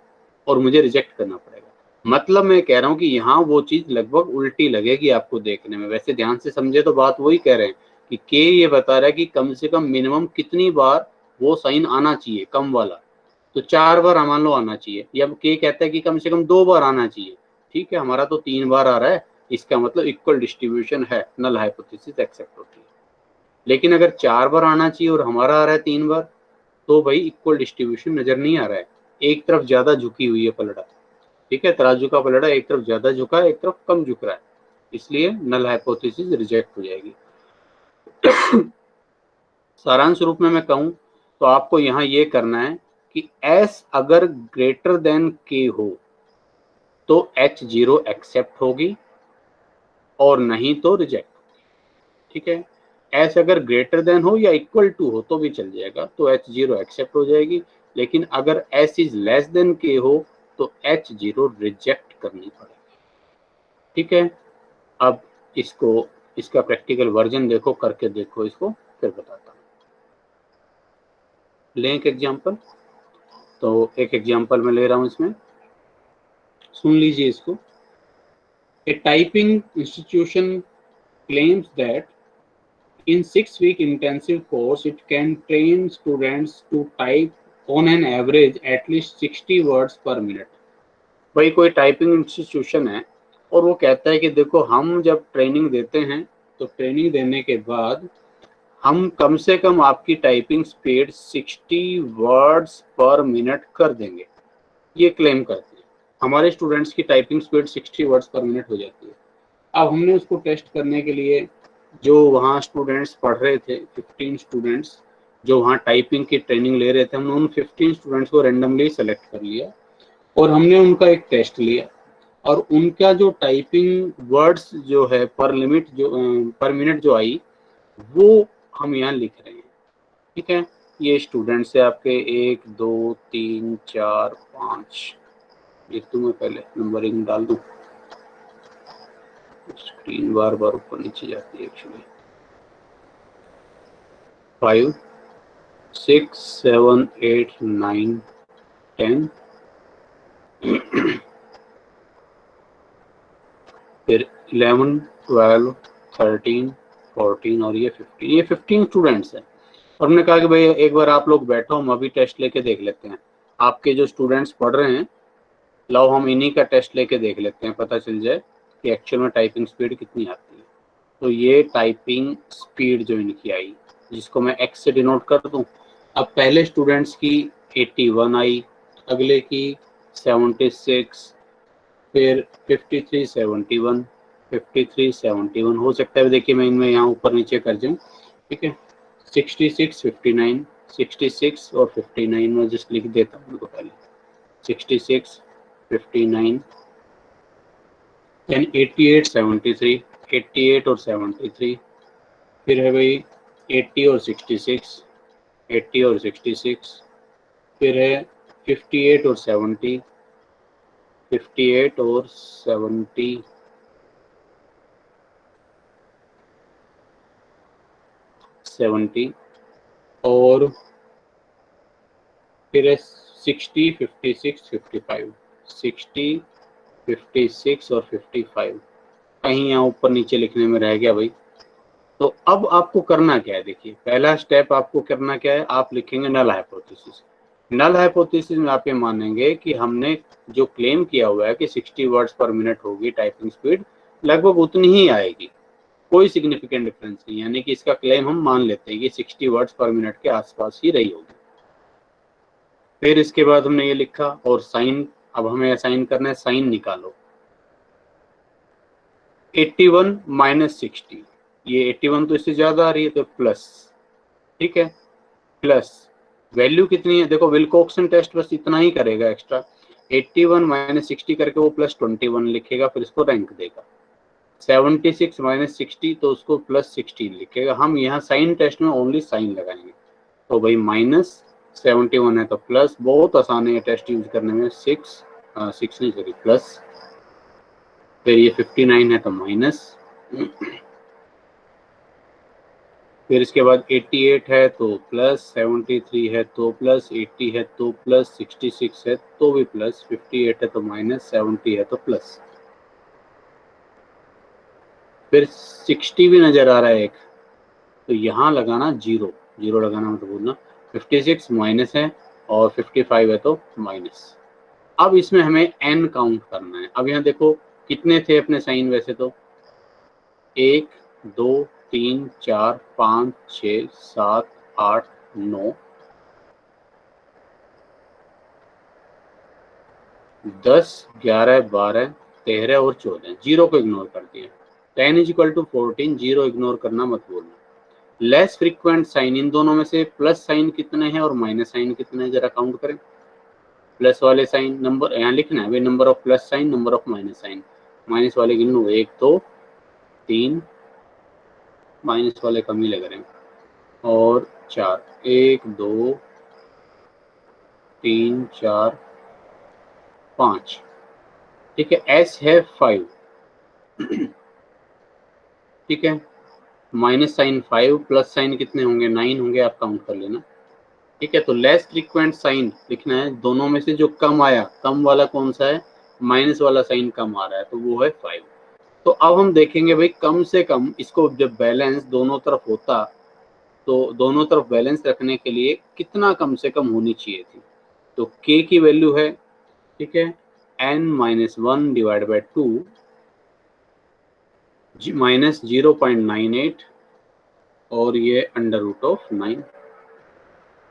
और मुझे रिजेक्ट करना पड़ेगा। मतलब मैं कह रहा हूँ कि यहाँ वो चीज लगभग उल्टी लगेगी आपको देखने में। वैसे ध्यान से समझे तो बात वही कह रहे हैं कि के ये बता रहा है कि कम से कम मिनिमम कितनी बार वो साइन आना चाहिए कम वाला, तो 4 बार मान लो आना चाहिए, या के कहता है कि कम से कम 2 बार आना चाहिए। ठीक है, हमारा तो 3 बार आ रहा है, इसका मतलब इक्वल डिस्ट्रीब्यूशन है, नल हाइपोथेसिस एक्सेप्ट होती है। लेकिन अगर 4 बार आना चाहिए और हमारा आ रहा है 3 बार, तो भाई इक्वल डिस्ट्रीब्यूशन नजर नहीं आ रहा है, एक तरफ ज्यादा झुकी हुई है पलड़ा। ठीक है, तराजू का पलड़ा एक तरफ ज्यादा झुका है, एक तरफ कम झुक रहा है, इसलिए नल हाइपोथेसिस रिजेक्ट हो जाएगी। सारांश रूप में मैं कहूं तो आपको यहाँ ये करना है कि S अगर ग्रेटर देन K हो तो H0 एक्सेप्ट होगी और नहीं तो रिजेक्ट। ठीक है, S अगर ग्रेटर देन हो या इक्वल टू हो तो भी चल जाएगा, तो H0 एक्सेप्ट हो जाएगी। लेकिन अगर S is less than K हो तो H0 रिजेक्ट करनी पड़ेगी। ठीक है, अब इसको, इसका प्रैक्टिकल वर्जन देखो, करके देखो इसको, फिर बताता हूँ। लें एक एग्जाम्पल, तो एक एग्जाम्पल मैं ले रहा हूँ इसमें, सुन लीजिए इसको। A typing institution claims that in 6-week intensive course it can train students to type on an average at least 60 words per minute। भाई कोई टाइपिंग इंस्टीट्यूशन है और वो कहता है कि देखो हम जब ट्रेनिंग देते हैं तो ट्रेनिंग देने के बाद हम कम से कम आपकी टाइपिंग स्पीड 60 वर्ड्स पर मिनट कर देंगे। ये क्लेम करते हैं, हमारे स्टूडेंट्स की टाइपिंग स्पीड 60 वर्ड्स पर मिनट हो जाती है। अब हमने उसको टेस्ट करने के लिए जो वहाँ स्टूडेंट्स पढ़ रहे थे, 15 स्टूडेंट्स जो वहाँ टाइपिंग की ट्रेनिंग ले रहे थे, हमने उन 15 स्टूडेंट्स को रेंडमली सेलेक्ट कर लिया और हमने उनका एक टेस्ट लिया और उनका जो टाइपिंग वर्ड्स जो है पर लिमिट जो पर मिनट जो आई, वो हम यहाँ लिख रहे हैं। ठीक है, ये स्टूडेंट्स है आपके 1 2 3 4 5, लिख दूँ मैं, पहले नंबरिंग डाल दूँ, स्क्रीन बार बार ऊपर नीचे जाती है एक्चुअली। 5 6 7 8 9 10, फिर 11 12 13 14 और ये 15, ये 15 स्टूडेंट्स हैं। और हमने कहा कि भाई एक बार आप लोग बैठो, हम अभी टेस्ट लेके देख लेते हैं, आपके जो स्टूडेंट्स पढ़ रहे हैं, लाओ हम इन्हीं का टेस्ट लेके देख लेते हैं, पता चल जाए कि एक्चुअल में टाइपिंग स्पीड कितनी आती है। तो ये टाइपिंग स्पीड जो इनकी आई, जिसको मैं x से डिनोट कर दूं, अब पहले स्टूडेंट्स की 81 आई, अगले की 76, फिर 53 71, 53 71 हो सकता है, देखिए मैं इनमें यहाँ ऊपर नीचे कर दूँ। ठीक है, 66 59, 66 और 59 में जस्ट लिख देता हूँ उनको पहले, 66 59, देन 88 73, 88 और 73, फिर है भाई 80 और 66, 80 और 66, फिर है 58 और 70, 58 और 70, 70 और फिर है 60 56 55, 60 56 और 55, कहीं यहाँ ऊपर नीचे लिखने में रह गया भाई। तो अब आपको करना क्या है, देखिए पहला स्टेप आपको करना क्या है, आप लिखेंगे नल हाइपोथेसिस। नल हाइपोथेसिस में आप ये मानेंगे कि हमने जो क्लेम किया हुआ है कि 60 वर्ड्स पर मिनट होगी टाइपिंग स्पीड, लगभग उतनी ही आएगी, कोई सिग्निफिकेंट डिफरेंस नहीं, यानी कि इसका क्लेम हम मान लेते हैं कि 60 वर्ड्स पर मिनट के आसपास ही रही होगी। फिर इसके बाद हमने ये लिखा और साइन, अब हमें असाइन करना है, साइन निकालो। 81 माइनस 60, ये 81 तो इससे ज्यादा आ रही है तो प्लस, ठीक है, प्लस वैल्यू कितनी है, देखो विल्कोक्सन टेस्ट बस इतना ही करेगा एक्स्ट्रा, 81 माइनस 60 करके वो प्लस 21 लिखेगा, फिर इसको रैंक देगा। 76 माइनस 60 तो उसको प्लस 16 लिखेगा। हम यहाँ साइन टेस्ट में ओनली साइन लगाएंगे, तो भाई माइनस 71 है तो प्लस, बहुत आसान है ये टेस्ट यूज करने में, 6 6 नहीं सॉरी प्लस, फिर ये 59 है तो माइनस, फिर इसके बाद 88 है तो प्लस, 73 है तो प्लस, 80 है तो प्लस, 66 है तो भी प्लस, 58 है तो माइनस, 70 है तो प्लस, फिर 60 भी नजर आ रहा है एक, तो यहाँ लगाना जीरो, जीरो लगाना मतलब बोलना 56 माइनस है और 55 है तो माइनस। अब इसमें हमें n काउंट करना है। अब यहाँ देखो कितने थे अपने साइन, वैसे तो 1 2 3 4 5 6 7 8 9 10 11 12 13 और 14, जीरो को इग्नोर कर दिया। 10 is equal to 14, zero ignore करना मत बोलना। लेस फ्रीक्वेंट साइन, इन दोनों में से प्लस साइन कितने हैं और माइनस साइन कितने हैं जरा काउंट करें। प्लस वाले साइन नंबर यहाँ लिखना है भाई, number of plus sign, number of minus sign. Minus वाले गिन लो, 1 2 3, माइनस वाले कम ही लग रहे हैं, और 4, 1 2 3 4 5, ठीक है। एस है 5, ठीक है। माइनस साइन 5, प्लस साइन कितने होंगे, 9 होंगे, आप काउंट कर लेना, ठीक है। तो लेस फ्रीक्वेंट साइन लिखना है, दोनों में से जो कम आया, कम वाला कौन सा है, माइनस वाला साइन कम आ रहा है, तो वो है 5। तो अब हम देखेंगे भाई कम से कम इसको जब बैलेंस दोनों तरफ होता, तो दोनों तरफ बैलेंस रखने के लिए कितना कम से कम होनी चाहिए थी। तो k की वैल्यू है, ठीक है, n-1 डिवाइड बाई 2 माइनस 0.98 और ये अंडर रूट ऑफ 9।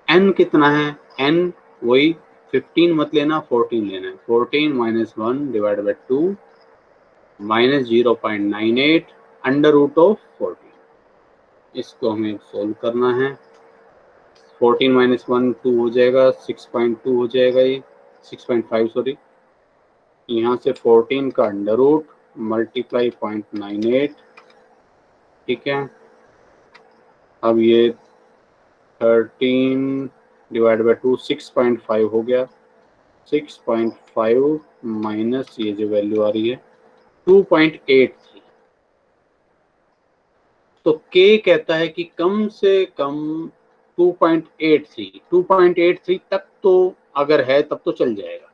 n कितना है, n वही 15 मत लेना, 14 लेना है। 14 minus 1 divide by 2 minus 0.98 under root of 14। इसको हमें सोल्व करना है। 14 माइनस 1 2 हो जाएगा, 6.2 हो जाएगा, ये 6.5 सॉरी। यहाँ से 14 का अंडर रूट मल्टीप्लाई 0.98, ठीक है। अब ये 13 डिवाइड बाई 2 6.5 हो गया। 6.5 माइनस ये जो वैल्यू आ रही है 2.83। तो k कहता है कि कम से कम 2.83 तक तो अगर है तब तो चल जाएगा।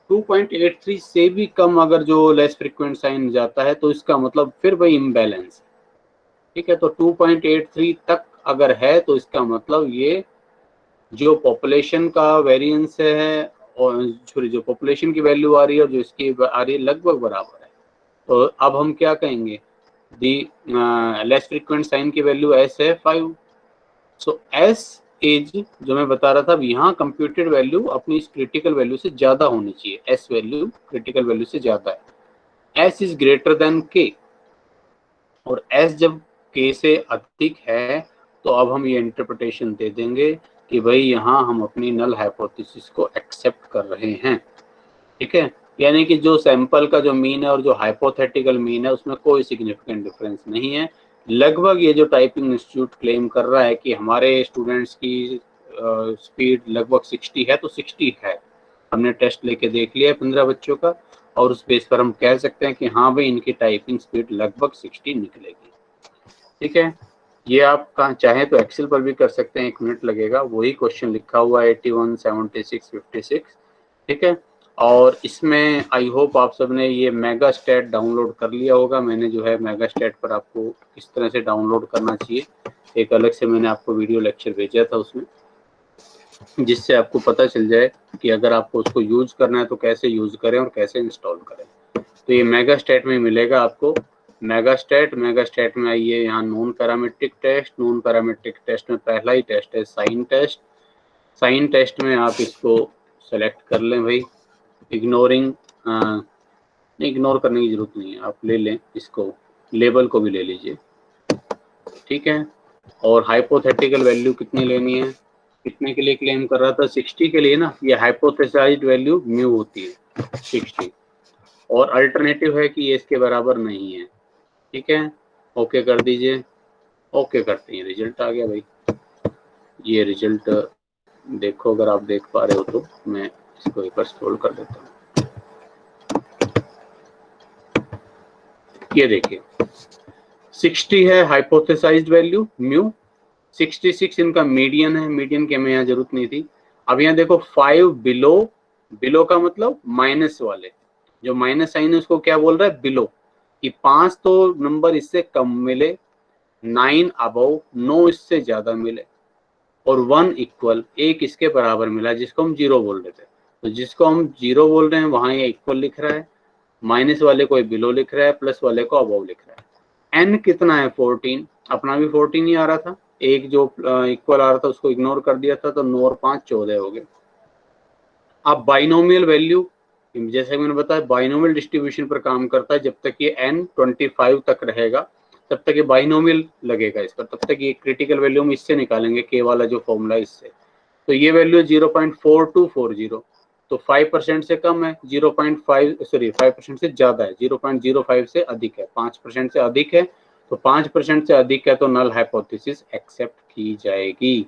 2.83 से भी कम अगर जो लेस फ्रीक्वेंट साइन जाता है तो इसका मतलब फिर वही इम्बैलेंस, ठीक है। तो 2.83 तक अगर है तो इसका मतलब ये जो पॉपुलेशन का वेरिएंस है, और जो पॉपुलेशन की वैल्यू आ रही है और जो इसकी आ रही है लगभग बराबर है। तो अब हम क्या कहेंगे, दी लेस फ्रीक्वेंट साइन की वैल्यू s है 5। सो s इज, जो मैं बता रहा था, यहाँ कंप्यूटेड वैल्यू अपनी इस क्रिटिकल वैल्यू से ज्यादा होनी चाहिए। s वैल्यू क्रिटिकल वैल्यू से ज्यादा है, s is greater than k, और s जब k से अधिक है तो अब हम ये इंटरप्रिटेशन दे देंगे कि भाई यहाँ हम अपनी नल हाइपोथेसिस को एक्सेप्ट कर रहे हैं, ठीक है। यानी कि जो सैंपल का जो मीन है और जो हाइपोथेटिकल मीन है उसमें कोई सिग्निफिकेंट डिफरेंस नहीं है। लगभग ये जो टाइपिंग इंस्टीट्यूट क्लेम कर रहा है कि हमारे स्टूडेंट्स की स्पीड लगभग 60 है, तो 60 है। हमने टेस्ट लेके देख लिया है 15 बच्चों का, और उस बेस पर हम कह सकते हैं कि हाँ भाई इनकी टाइपिंग स्पीड लगभग 60 निकलेगी, ठीक है। ये आप कहाँ चाहें तो एक्सेल पर भी कर सकते हैं, 1 मिनट लगेगा। वही क्वेश्चन लिखा हुआ है 81 76 56, ठीक है। और इसमें आई होप आप सब ने ये मेगा स्टैट डाउनलोड कर लिया होगा। मैंने जो है मेगा स्टैट पर आपको किस तरह से डाउनलोड करना चाहिए, एक अलग से मैंने आपको वीडियो लेक्चर भेजा था उसमें, जिससे आपको पता चल जाए कि अगर आपको उसको यूज करना है तो कैसे यूज करें और कैसे इंस्टॉल करें। तो ये मेगा स्टैट में मिलेगा आपको। मेगा स्टैट में आइए, यहाँ non parametric test, non parametric test में पहला ही टेस्ट है साइन टेस्ट। साइन टेस्ट में आप इसको सेलेक्ट कर लें भाई, इग्नोरिंग, इग्नोर करने की जरूरत नहीं है, आप ले लें इसको, लेबल को भी ले लीजिए, ठीक है। और हाइपोथेटिकल वैल्यू कितनी लेनी है, कितने के लिए क्लेम कर रहा था, 60 के लिए ना। ये हाइपोथेसाइज्ड वैल्यू म्यू होती है 60, और अल्टरनेटिव है कि ये इसके बराबर नहीं है, ठीक है। ओके कर दीजिए, ओके करते हैं, रिजल्ट आ गया भाई। ये रिजल्ट देखो, अगर आप देख पा रहे हो तो मैं इसको एक बार स्क्रॉल कर देता हूँ। ये देखिए 60 है हाइपोथेसाइज्ड वैल्यू म्यू, 66 इनका मीडियन है, मीडियन की हमें यहाँ जरूरत नहीं थी। अब यहाँ देखो 5 बिलो, बिलो का मतलब माइनस वाले, जो माइनस साइन है उसको क्या बोल रहा है, बिलो, कि 5 तो नंबर इससे कम मिले, 9 अबव, 9 इससे ज्यादा मिले, और 1 इक्वल, एक इसके बराबर मिला जिसको हम 0 बोल रहे थे। तो जिसको हम 0 बोल रहे हैं वहां ये इक्वल लिख रहा है, माइनस वाले को बिलो लिख रहा है, प्लस वाले को अबव लिख रहा है। एन कितना है 14, अपना भी 14 ही आ रहा था, एक जो इक्वल आ रहा था उसको इग्नोर कर दिया था, तो 9 और 5 14 हो गए। अब बाइनोमियल वैल्यू, जैसे मैंने बताया बाइनोमियल डिस्ट्रीब्यूशन पर काम करता है, जब तक ये n 25 तक रहेगा तब तक ये बाइनोमियल लगेगा इस पर, तब तक ये क्रिटिकल वैल्यू हम इससे निकालेंगे, के वाला जो फॉर्मूला इससे। तो ये वैल्यू 0.4240, तो 5% से कम है, 0.5 सॉरी 5% से ज्यादा है, 0.05 से अधिक है, 5% से अधिक है, तो 5% से अधिक है तो नल हाइपोथेसिस एक्सेप्ट की जाएगी।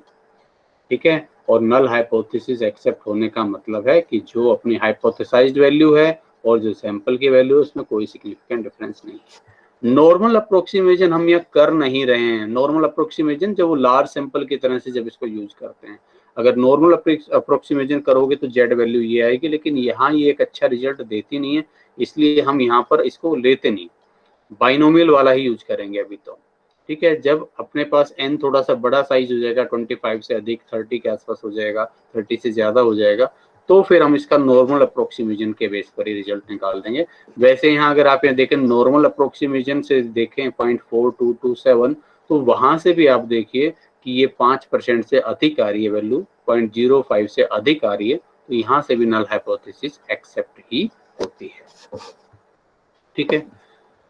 ठीक है, और नल हाइपोथेसिस एक्सेप्ट होने का मतलब है कि जो अपनी हाइपोथेसाइज्ड वैल्यू है और जो सैंपल की वैल्यू है उसमें कोई सिग्निफिकेंट डिफरेंस नहीं है। नॉर्मल अप्रोक्सीमेशन हम ये कर नहीं रहे हैं, नॉर्मल अप्रोक्सीमेशन जब वो लार्ज सैंपल की तरह से जब इसको यूज करते हैं, अगर नॉर्मल अप्रोक्सीमेशन करोगे तो जेड वैल्यू ये आएगी, लेकिन यहाँ ये एक अच्छा रिजल्ट देती नहीं है, इसलिए हम यहाँ पर इसको लेते नहीं, बाइनोमियल वाला ही यूज करेंगे अभी तो। ठीक है, जब अपने पास n थोड़ा सा बड़ा साइज हो जाएगा, 25 से अधिक, 30 के आसपास हो जाएगा, 30 से ज्यादा हो जाएगा, तो फिर हम इसका नॉर्मल अप्रोक्सीमेशन के बेस पर ही रिजल्ट निकाल देंगे। वैसे यहाँ अगर आप यहाँ देखें नॉर्मल अप्रोक्सीमेशन से देखें 0.4227, तो वहां से भी आप देखिए कि ये 5% से अधिक आ रही है वैल्यू, 0.05 से अधिक आ रही है, तो यहाँ से भी नल हाइपोथेसिस एक्सेप्ट ही होती है। ठीक है,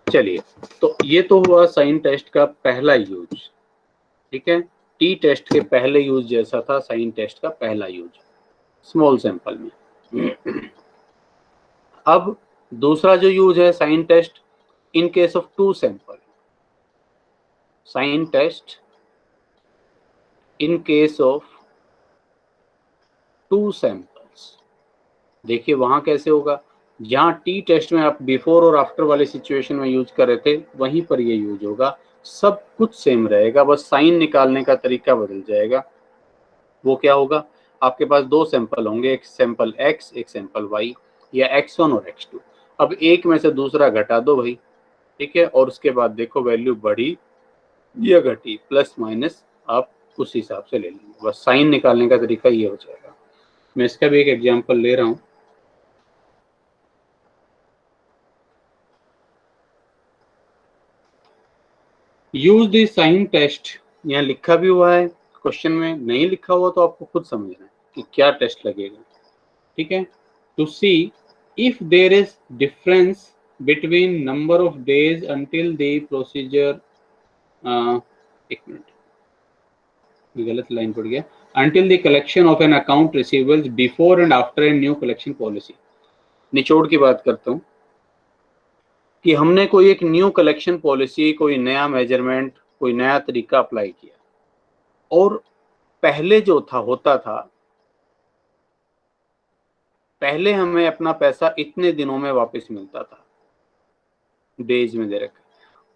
चलिए, तो ये तो हुआ साइन टेस्ट का पहला यूज। ठीक है, टी टेस्ट के पहले यूज जैसा था साइन टेस्ट का पहला यूज, स्मॉल सैंपल में। अब दूसरा जो यूज है sign test in case of 2 sample, sign test in case of 2 samples. देखिए वहां कैसे होगा, जहां टी टेस्ट में आप बिफोर और आफ्टर वाले सिचुएशन में यूज कर रहे थे वहीं पर ये यूज होगा, सब कुछ सेम रहेगा, बस साइन निकालने का तरीका बदल जाएगा। वो क्या होगा, आपके पास 2 सैंपल होंगे, एक सैंपल x एक सैंपल y, या x1 और x2। अब एक में से दूसरा घटा दो भाई, ठीक है, और उसके बाद देखो वैल्यू बढ़ी या घटी, प्लस माइनस आप उस हिसाब से ले लेंगे, बस साइन निकालने का तरीका ये हो जाएगा। मैं इसका भी एक एग्जाम्पल ले रहा हूँ। यूज द साइन टेस्ट, यहाँ लिखा भी हुआ है क्वेश्चन में, नहीं लिखा हुआ तो आपको खुद समझना है कि क्या टेस्ट लगेगा। ठीक है, to see if there is difference between number of days until the procedure, एक मिनट गलत लाइन पड़ गया, until the collection of an account receivables before and after a new collection policy. निचोड़ की बात करता हूँ कि हमने कोई एक न्यू कलेक्शन पॉलिसी, कोई नया मेजरमेंट, कोई नया तरीका अप्लाई किया, और पहले जो था होता था, पहले हमें अपना पैसा इतने दिनों में वापस मिलता था, डेज में दे रखा,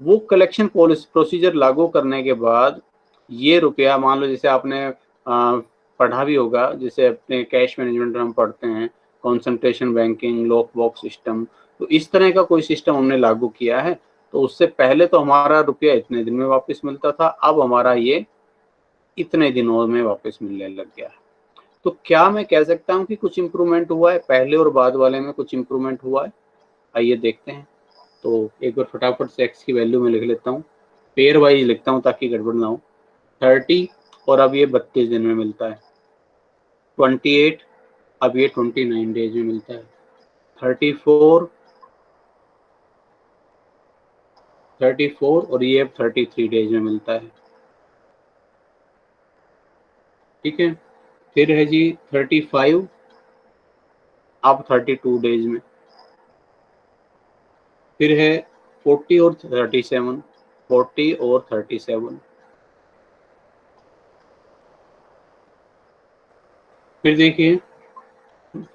वो कलेक्शन पॉलिसी प्रोसीजर लागू करने के बाद ये रुपया, मान लो जैसे आपने पढ़ा भी होगा, जैसे अपने कैश मैनेजमेंट में हम पढ़ते हैं concentration banking, lock box system, तो इस तरह का कोई सिस्टम हमने लागू किया है। तो उससे पहले तो हमारा रुपया इतने दिन में वापस मिलता था, अब हमारा ये इतने दिनों में वापस मिलने लग गया है। तो क्या मैं कह सकता हूँ कि कुछ इम्प्रूवमेंट हुआ है, पहले और बाद वाले में कुछ इम्प्रूवमेंट हुआ है? आइए देखते हैं। तो एक बार फटाफट से x की वैल्यू में लिख लेता हूँ, पेयर वाइज लिखता हूँ ताकि गड़बड़ ना हो। 30, और अब ये 32 दिन में मिलता है। 28, अब ये 29 डेज में मिलता है। 34 और ये अब 33 डेज में मिलता है। ठीक है, फिर है जी 35, अब 32 डेज में। फिर है 40 और 37, 40 और 37। फिर देखिए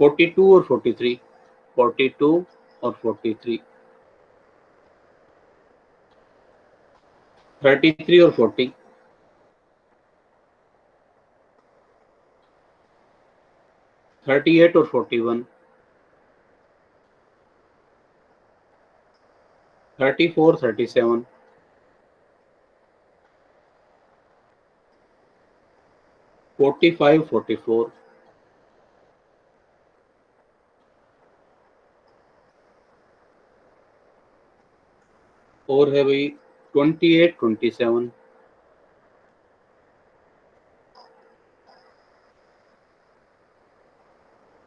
42 और 43, 42 और 43। 33 और 40, 38 और 41, 34, 37, 45, 44, और है भाई 28, 27,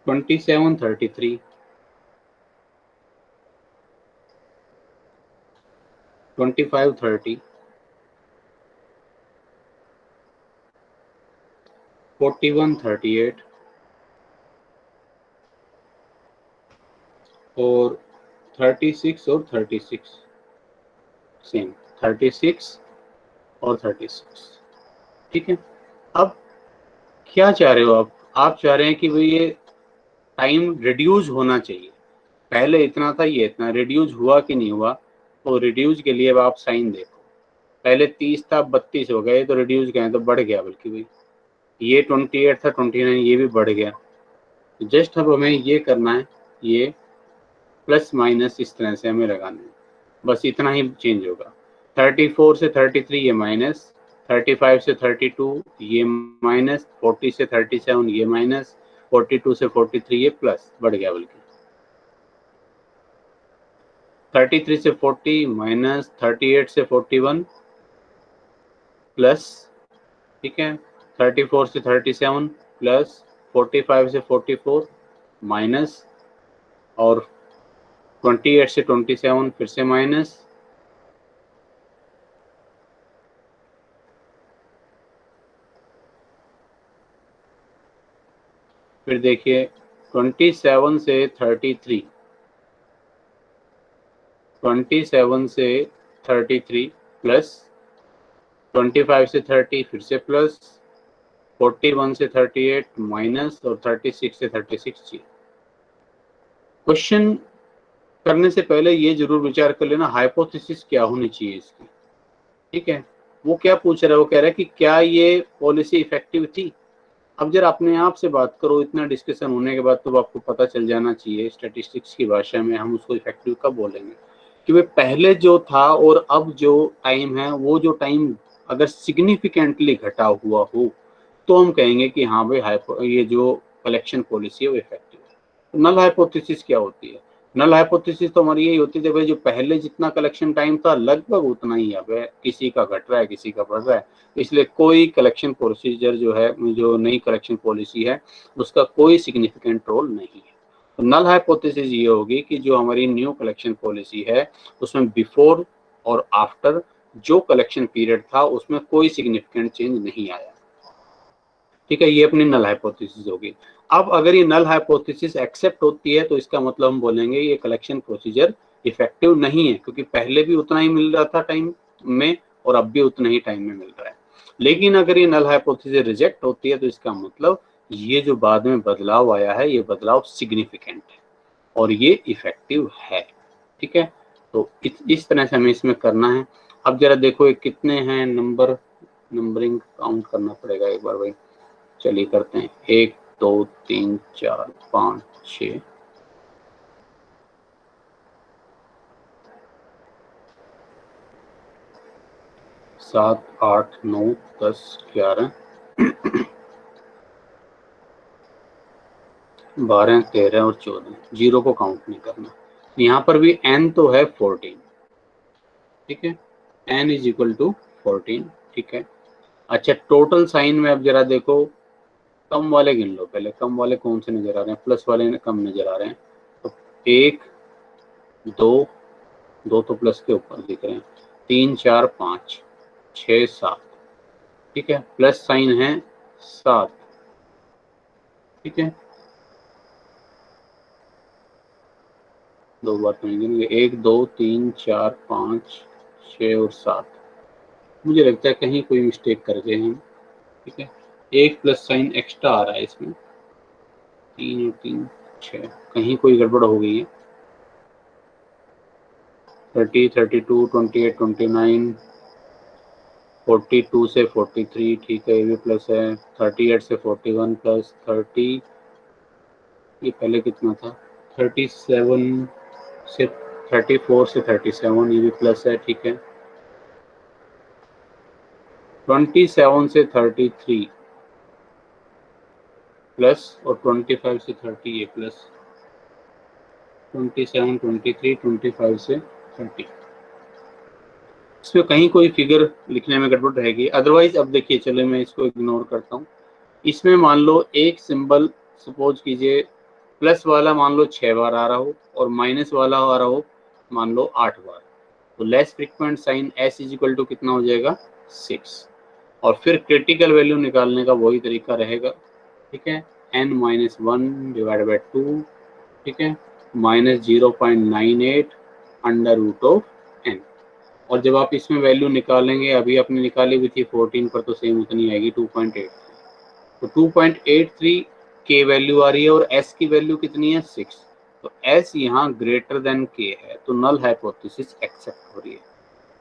27, 33, 25, 30, 41, 38 और 36 और 36, सेम 36 और 36। ठीक है, अब क्या चाह रहे हो आप चाह रहे हैं कि भाई ये टाइम रिड्यूस होना चाहिए, पहले इतना था ये इतना, रिड्यूस हुआ कि नहीं हुआ? तो रिड्यूस के लिए अब आप साइन देखो, पहले 30 था 32 हो गए, तो रिड्यूस गए तो बढ़ गया, बल्कि भाई ये 28 था 29, ये भी बढ़ गया। तो जस्ट अब हमें ये करना है, ये प्लस माइनस इस तरह से हमें लगाना है, बस इतना ही चेंज होगा। 34 से 33 ये माइनस, 35 से 32 ये माइनस, 40 से 37 ये माइनस, 42 से 43 ये प्लस, बढ़ गया बल्कि। 33 से 40 माइनस, 38 से 41 प्लस, ठीक है, 34 से 37 प्लस, 45 से 44 माइनस, और 28 से 27 फिर से माइनस, फिर देखिए 27 से 33, 27 से 33 प्लस, 25 से 30 फिर से प्लस, 41 से 38 माइनस, और 36 से 36 जी। क्वेश्चन करने से पहले ये जरूर विचार कर लेना हाइपोथेसिस क्या होनी चाहिए इसकी। ठीक है, वो क्या पूछ रहा है, वो कह रहा है कि क्या ये पॉलिसी इफेक्टिव थी। अब जरा अपने आप से बात करो, इतना डिस्कशन होने के बाद तो आपको पता चल जाना चाहिए, स्टैटिस्टिक्स की भाषा में हम उसको इफेक्टिव कब बोलेंगे, कि वे पहले जो था और अब जो टाइम है, वो जो टाइम अगर सिग्निफिकेंटली घटा हुआ हो तो हम कहेंगे कि हाँ भाई ये जो कलेक्शन पॉलिसी है वो इफेक्टिव है। नल हाइपोथेसिस क्या होती है? नल हाइपोथेसिस तो हमारी यही होती है भाई जो पहले जितना कलेक्शन टाइम था लगभग उतना ही अब है, किसी का घट रहा है किसी का बढ़ रहा है, इसलिए कोई कलेक्शन प्रोसीजर जो है, जो नई कलेक्शन पॉलिसी है, उसका कोई सिग्निफिकेंट रोल नहीं है। तो नल हाइपोथेसिस ये होगी कि जो हमारी न्यू कलेक्शन पॉलिसी है उसमें बिफोर और आफ्टर जो कलेक्शन पीरियड था उसमें कोई सिग्निफिकेंट चेंज नहीं आया। ठीक है, ये अपनी नल हाइपोथेसिस होगी। अब अगर ये नल हाइपोथेसिस एक्सेप्ट होती है तो इसका मतलब हम बोलेंगे ये कलेक्शन प्रोसीजर इफेक्टिव नहीं है, क्योंकि पहले भी उतना ही मिल रहा था टाइम में और अब भी उतना ही टाइम में मिल रहा है। लेकिन अगर ये नल हाइपोथेसिस रिजेक्ट होती है तो इसका मतलब ये जो बाद में बदलाव आया है ये बदलाव सिग्निफिकेंट है और ये इफेक्टिव है। ठीक है, तो इस तरह से हमें इसमें करना है। अब जरा देखो ये कितने हैं नंबरिंग काउंट करना पड़ेगा एक बार भाई, चलिए करते हैं। 1 2 3 4 5 6 7 8 9 10 11 12 13 और 14, जीरो को काउंट नहीं करना। यहाँ पर भी n तो है 14। ठीक है, n इज इक्वल टू 14। ठीक है, अच्छा टोटल साइन में अब जरा देखो, कम वाले गिन लो पहले, कम वाले कौन से नजर आ रहे हैं, प्लस वाले कम नजर आ रहे हैं। तो 1 2, 2 तो प्लस के ऊपर दिख रहे हैं, 3 4 5 6 7। ठीक है, प्लस साइन है 7। ठीक है, दो बार तो नहीं गिनेंगे, 1 2 3 4 5 6 और 7। मुझे लगता है कहीं कोई मिस्टेक कर गए हैं। ठीक है, एक प्लस साइन एक्स्ट्रा आ रहा है इसमें, 3 और 3 6, कहीं कोई गड़बड़ हो गई है। 30 32 28 29 42 से 43, ठीक है, ये भी प्लस है। 38 से 41 प्लस 30, ये पहले कितना था, 37 से 34 से 37, ये भी प्लस है, ठीक है। 27 से 33 प्लस, और 25 से 30 ये प्लस। 27, 23, 25 से 30। इसमें कहीं कोई फिगर लिखने में गड़बड़ रहेगी, अदरवाइज अब देखिए, चलो मैं इसको इग्नोर करता हूँ। इसमें मान लो एक सिंबल, सपोज कीजिए प्लस वाला मान लो 6 बार आ रहा हो और माइनस वाला आ रहा हो मान लो 8 बार, तो less frequent sign s is equal to कितना हो जाएगा, 6। और फिर क्रिटिकल वैल्यू निकालने का वही तरीका रहेगा, ठीक है, n-1 डिवाइड बाई 2, ठीक है, -0.98 अंडर रूट ऑफ n। और जब आप इसमें वैल्यू निकालेंगे, अभी आपने निकाली हुई थी 14 पर, तो सेम उतनी आएगी 2.8। तो 2.83 के वैल्यू आ रही है और s की वैल्यू कितनी है, 6। तो s यहाँ ग्रेटर देन k है, तो नल हाइपोथेसिस एक्सेप्ट हो रही है।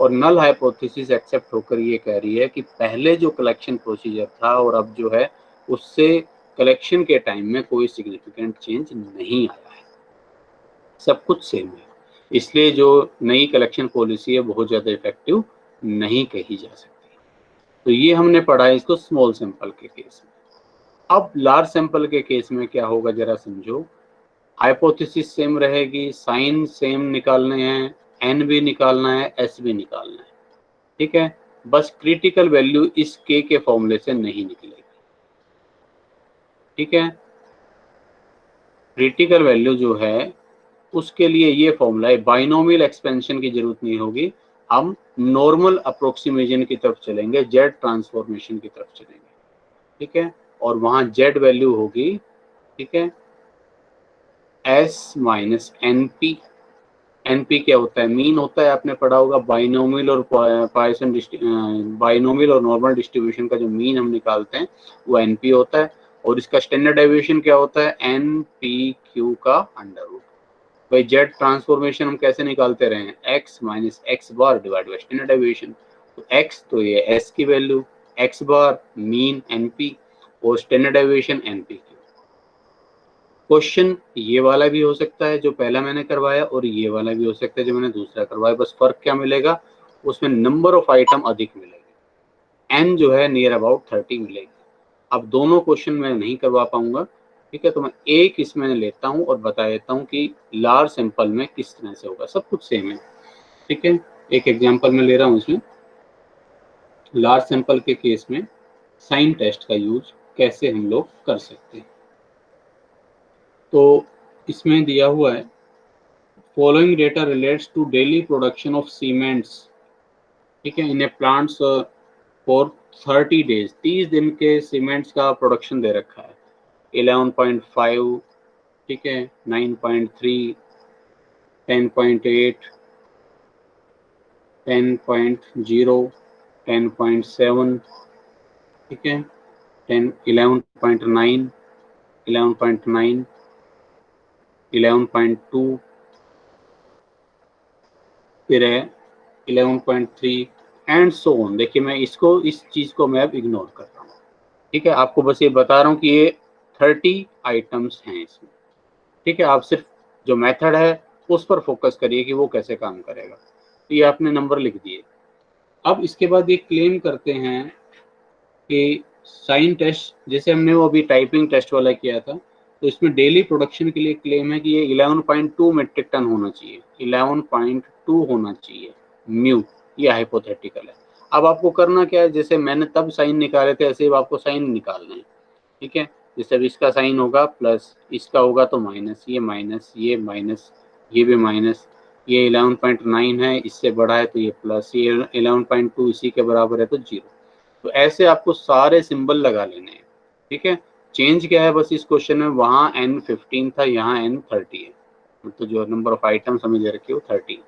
और नल हाइपोथेसिस एक्सेप्ट होकर ये कह रही है कि पहले जो कलेक्शन प्रोसीजर था और अब जो है, उससे कलेक्शन के टाइम में कोई सिग्निफिकेंट चेंज नहीं आया है, सब कुछ सेम है। इसलिए जो नई कलेक्शन पॉलिसी है बहुत ज़्यादा इफेक्टिव नहीं कही जा सकती। तो ये हमने पढ़ा है इसको स्मॉल सैंपल के केस में। अब लार्ज सैंपल के केस में क्या होगा जरा समझो। हाइपोथेसिस सेम रहेगी, साइन सेम निकालने हैं, एन भी निकालना है, एस भी निकालना है, ठीक है। बस क्रिटिकल वैल्यू इस के फॉर्मूले से नहीं निकलेगी, ठीक है। क्रिटिकल वैल्यू जो है उसके लिए ये फॉर्मूला है, बाइनोमियल एक्सपेंशन की जरूरत नहीं होगी, हम नॉर्मल अप्रोक्सीमेशन की तरफ चलेंगे, जेड ट्रांसफॉर्मेशन की तरफ चलेंगे, ठीक है। और वहां जेड वैल्यू होगी, ठीक है, S minus N P. NP क्या होता है, मीन होता है, आपने पढ़ा होगा। बाइनोमियल और पॉइसन बाइनोमियल और नॉर्मल डिस्ट्रीब्यूशन का जो मीन हम निकालते हैं वो एनपी होता है। और इसका स्टैंडर्ड डेविएशन क्या होता है, एन पी क्यू का अंडर रूट। भाई जेड ट्रांसफॉर्मेशन हम कैसे निकालते रहे हैं, x minus x bar divide by standard deviation. तो एक्स तो ये एस की वैल्यू, एक्स बार मीन एनपी, और स्टैंडर्ड डेविएशन एनपी। क्वेश्चन ये वाला भी हो सकता है जो पहला मैंने करवाया, और ये वाला भी हो सकता है जो मैंने दूसरा करवाया। बस फर्क क्या मिलेगा, उसमें नंबर ऑफ आइटम अधिक मिलेगी, एन जो है नियर अबाउट 30 मिलेगी। अब दोनों क्वेश्चन मैं नहीं करवा पाऊंगा, ठीक है, तो मैं एक इसमें लेता हूं और बता देता हूं कि लार्ज सैंपल में किस तरह से होगा। सब कुछ सेम है, ठीक है। एक एग्जाम्पल मैं ले रहा हूं इसमें, लार्ज सैंपल के केस में साइन टेस्ट का यूज कैसे हम लोग कर सकते हैं। तो इसमें दिया हुआ है, following data relates to daily production of cements, ठीक है, इन ए प्लांट्स फॉर 30 days, 30 दिन के सीमेंट्स का प्रोडक्शन दे रखा है। 11.5, ठीक है, 9.3, 10.8, 10.0, 10.7, ठीक है, 10, 11.9, 11.9, 11.2, फिर है 11.3 एंड सो ऑन। देखिए मैं इसको, इस चीज को मैं अब इग्नोर कर रहा हूँ, ठीक है। आपको बस ये बता रहा हूँ कि ये 30 आइटम्स हैं इसमें, ठीक है। आप सिर्फ जो मेथड है उस पर फोकस करिए कि वो कैसे काम करेगा। तो ये आपने नंबर लिख दिए। अब इसके बाद ये क्लेम करते हैं कि साइन टेस्ट, जैसे हमने वो अभी टाइपिंग टेस्ट वाला किया था, तो इसमें डेली प्रोडक्शन के लिए क्लेम है कि ये 11.2 मेट्रिक टन होना चाहिए, 11.2 होना चाहिए म्यू। ये हाइपोथेटिकल है। अब आपको करना क्या है, जैसे मैंने तब साइन निकाले थे ऐसे ही आपको साइन निकालना है, ठीक है। जैसे अब इसका साइन होगा प्लस, इसका होगा तो माइनस, ये माइनस, ये माइनस, ये भी माइनस, ये 11.9 है, इससे बड़ा है तो ये प्लस, ये 11.2 इसी के बराबर है तो 0। तो ऐसे आपको सारे सिंबल लगा लेने हैं, ठीक है। चेंज क्या है बस इस क्वेश्चन में, वहाँ n15 था, यहाँ n30 है। तो जो नंबर ऑफ आइटम्स हमें दे रखी है वो 30,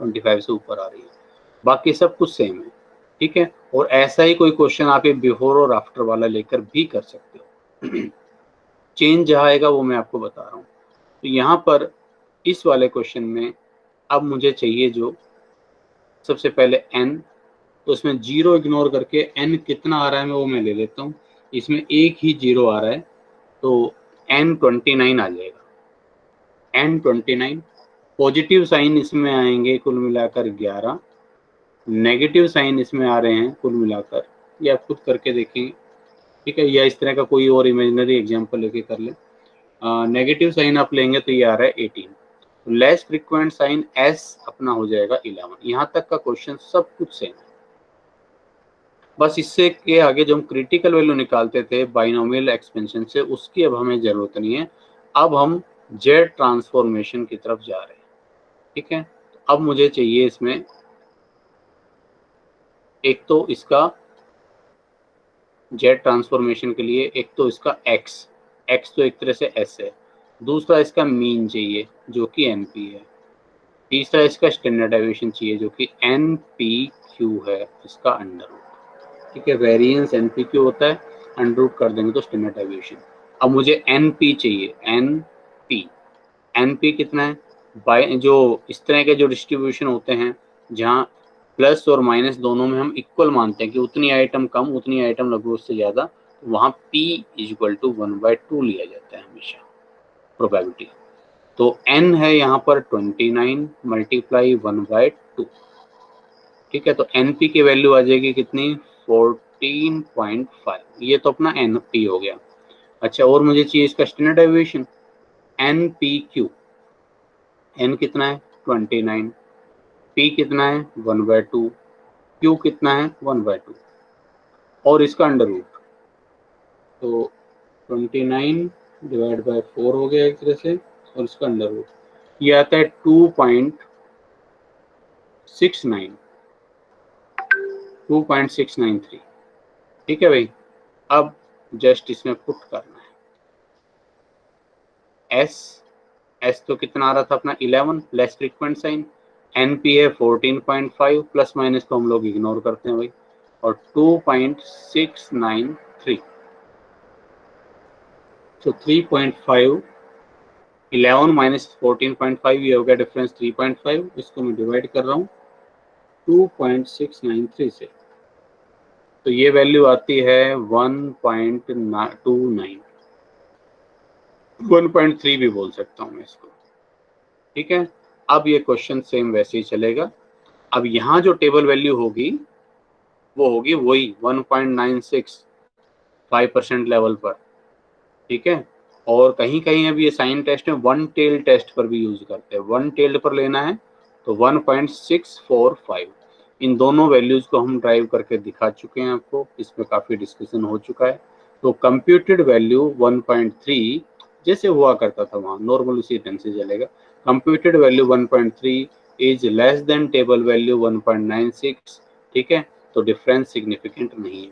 25 से ऊपर आ रही है। बाकी सब कुछ सेम है, ठीक है। और ऐसा ही कोई क्वेश्चन आप बिफोर और आफ्टर वाला लेकर भी कर सकते हो। चेंज जहाँ आएगा वो मैं आपको बता रहा हूँ। तो यहाँ पर इस वाले क्वेश्चन में अब मुझे चाहिए जो सबसे पहले n, तो इसमें 0 इग्नोर करके n कितना आ रहा है वो मैं ले लेता हूँ। इसमें एक ही 0 आ रहा है तो n29 आ जाएगा, n29। पॉजिटिव साइन इसमें आएंगे कुल मिलाकर 11, नेगेटिव साइन इसमें आ रहे हैं कुल मिलाकर, ये आप खुद करके देखेंगे, ठीक है, या इस तरह का कोई और इमेजिनरी एग्जांपल लेके कर ले। नेगेटिव साइन आप लेंगे तो ये आ रहा है 18, लेस फ्रीक्वेंट साइन s अपना हो जाएगा 11। यहाँ तक का क्वेश्चन सब कुछ सेम है, बस इससे के आगे जो हम क्रिटिकल वैल्यू निकालते थे बाइनोमियल एक्सपेंशन से, उसकी अब हमें जरूरत नहीं है। अब हम जेड ट्रांसफॉर्मेशन की तरफ जा रहे हैं, ठीक है। अब मुझे चाहिए इसमें एक तो इसका जेड ट्रांसफॉर्मेशन के लिए, एक तो इसका x तो एक तरह से s है, दूसरा इसका मीन चाहिए जो कि np है, तीसरा इसका स्टैंडर्ड डेविएशन चाहिए जो कि npq है, इसका अंडर रूट, ठीक है। वेरिएंस npq होता है, अंडर रूट कर देंगे तो स्टैंडर्ड डेविएशन। अब मुझे np चाहिए, np कितना है, बाय जो इस तरह के जो डिस्ट्रीब्यूशन होते हैं जहाँ प्लस और माइनस दोनों में हम इक्वल मानते हैं कि उतनी आइटम कम उतनी आइटम लगभग उससे ज़्यादा, तो वहाँ p इक्वल टू 1/2 लिया जाता है हमेशा प्रोबेबिलिटी। तो n है यहाँ पर 29 मल्टीप्लाई 1/2, ठीक है। तो np की वैल्यू आ जाएगी कितनी, 14.5, ये तो अपना np हो गया। अच्छा, और मुझे चाहिए इसका स्टैंडर्ड डेविएशन npq, n कितना है 29, p कितना है 1/2, q कितना है 1/2 और इसका अंडर रूट, तो 29 डिवाइड बाय 4 हो गया एक तरह से, और इसका अंडर रूट ये आता है 2.693, ठीक है भाई। अब जस्ट इसमें पुट करना है s तो कितना आ रहा था अपना 11, लेस फ्रीक्वेंट साइन, np है 14.5, प्लस माइनस को हम लोग इग्नोर करते हैं भाई, और 2.693, तो 3.5, 11 माइनस 14.5, ये हो गया डिफरेंस 3.5, इसको मैं डिवाइड कर रहा हूँ 2.693 से, तो ये वैल्यू आती है 1.29, 1.3 भी बोल सकता हूँ मैं इसको, ठीक है। अब ये क्वेश्चन सेम वैसे ही चलेगा। अब यहाँ जो टेबल वैल्यू होगी वो होगी वही 1.96 लेवल पर, ठीक है। और कहीं कहीं अभी ये साइन टेस्ट में वन टेल टेस्ट पर भी यूज करते हैं, वन टेल्ड पर लेना है तो 1.645। इन दोनों वैल्यूज को हम ड्राइव करके दिखा चुके हैं आपको, इसमें काफी डिस्कशन हो चुका है। तो कंप्यूटेड वैल्यू 1.3 जैसे हुआ करता था वहाँ नॉर्मल उसी ढंग से चलेगा। Computed value 1.3 is less than table value 1.96, ठीक है। तो डिफरेंस सिग्निफिकेंट नहीं है,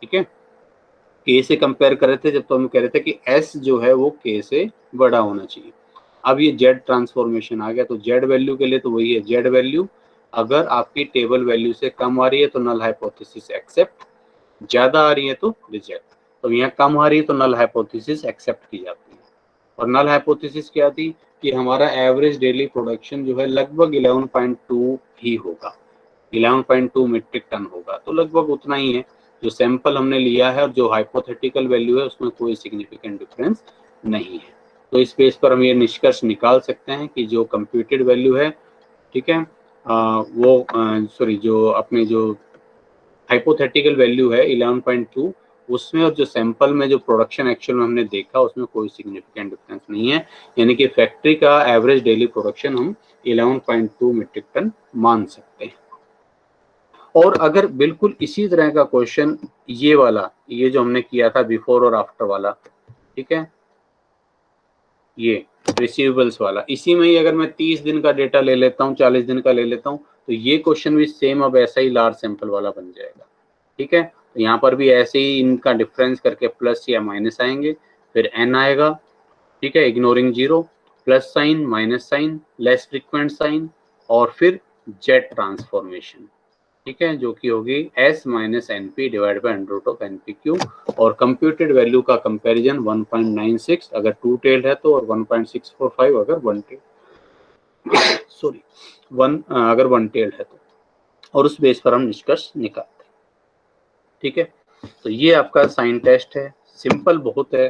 ठीक है। के से कंपेयर कर रहे थे जब, तो हम कह रहे थे कि एस जो है वो के से बड़ा होना चाहिए। अब ये जेड ट्रांसफॉर्मेशन आ गया, तो जेड वैल्यू के लिए तो वही है, जेड वैल्यू अगर आपकी टेबल वैल्यू से कम आ रही है तो नल हाइपोथेसिस एक्सेप्ट, ज्यादा आ रही है तो रिजेक्ट। तो यहाँ कम आ रही है तो नल हाइपोथेसिस एक्सेप्ट की जाती है। और नल हाइपोथेसिस क्या थी कि हमारा एवरेज डेली प्रोडक्शन जो है लगभग 11.2 ही होगा, 11.2 मीट्रिक टन होगा, तो लगभग उतना ही है जो सैंपल हमने लिया है, और जो हाइपोथेटिकल वैल्यू है उसमें कोई सिग्निफिकेंट डिफरेंस नहीं है। तो इस बेस पर हम ये निष्कर्ष निकाल सकते हैं कि जो कंप्यूटेड वैल्यू है, ठीक है, जो अपने जो हाइपोथेटिकल वैल्यू है 11.2, उसमें और जो सैंपल में जो प्रोडक्शन एक्चुअल में हमने देखा उसमें कोई सिग्निफिकेंट डिफरेंस नहीं है, यानी कि फैक्ट्री का एवरेज डेली प्रोडक्शन हम 11.2 मीट्रिक टन मान सकते हैं। और अगर बिल्कुल इसी तरह का क्वेश्चन ये वाला, ये जो हमने किया था बिफोर और आफ्टर वाला, ठीक है, ये रिसीवेबल्स वाला, इसी में ही अगर मैं 30 दिन का डेटा ले लेता हूँ, 40 दिन का ले लेता हूँ, तो ये क्वेश्चन भी सेम अब ऐसा ही लार्ज सैंपल वाला बन जाएगा, ठीक है। तो यहाँ पर भी ऐसे ही इनका डिफरेंस करके प्लस या माइनस आएंगे, फिर एन आएगा, ठीक है, ignoring zero, plus sign minus sign less frequent sign, और फिर जेड ट्रांसफॉर्मेशन, ठीक है, जो कि होगी s minus N P divide by under root of N P Q. और कंप्यूटेड वैल्यू का कंपैरिजन 1.96 अगर टू टेल्ड है तो, और 1.645 अगर वन टेल्ड, सॉरी वन अगर वन टेल्ड है तो। और उस बेस पर हम निष्कर्ष निकालते हैं। ठीक है, तो ये आपका साइन टेस्ट है, सिंपल बहुत है।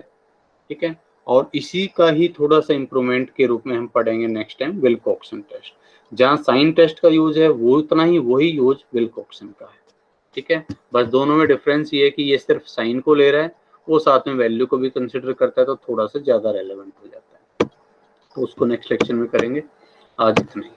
ठीक है, और इसी का ही थोड़ा सा इंप्रूवमेंट के रूप में हम पढ़ेंगे नेक्स्ट टाइम विल्कोक्सन टेस्ट। जहाँ साइन टेस्ट का यूज है वो उतना ही वही यूज विल्कोक्सन का है। ठीक है, बस दोनों में डिफरेंस ये है कि ये सिर्फ साइन को ले रहा है, वो साथ में वैल्यू को भी कंसिडर करता है, तो थोड़ा सा ज्यादा रेलेवेंट हो जाता है। तो उसको नेक्स्ट लेक्चर में करेंगे, आज इतना ही।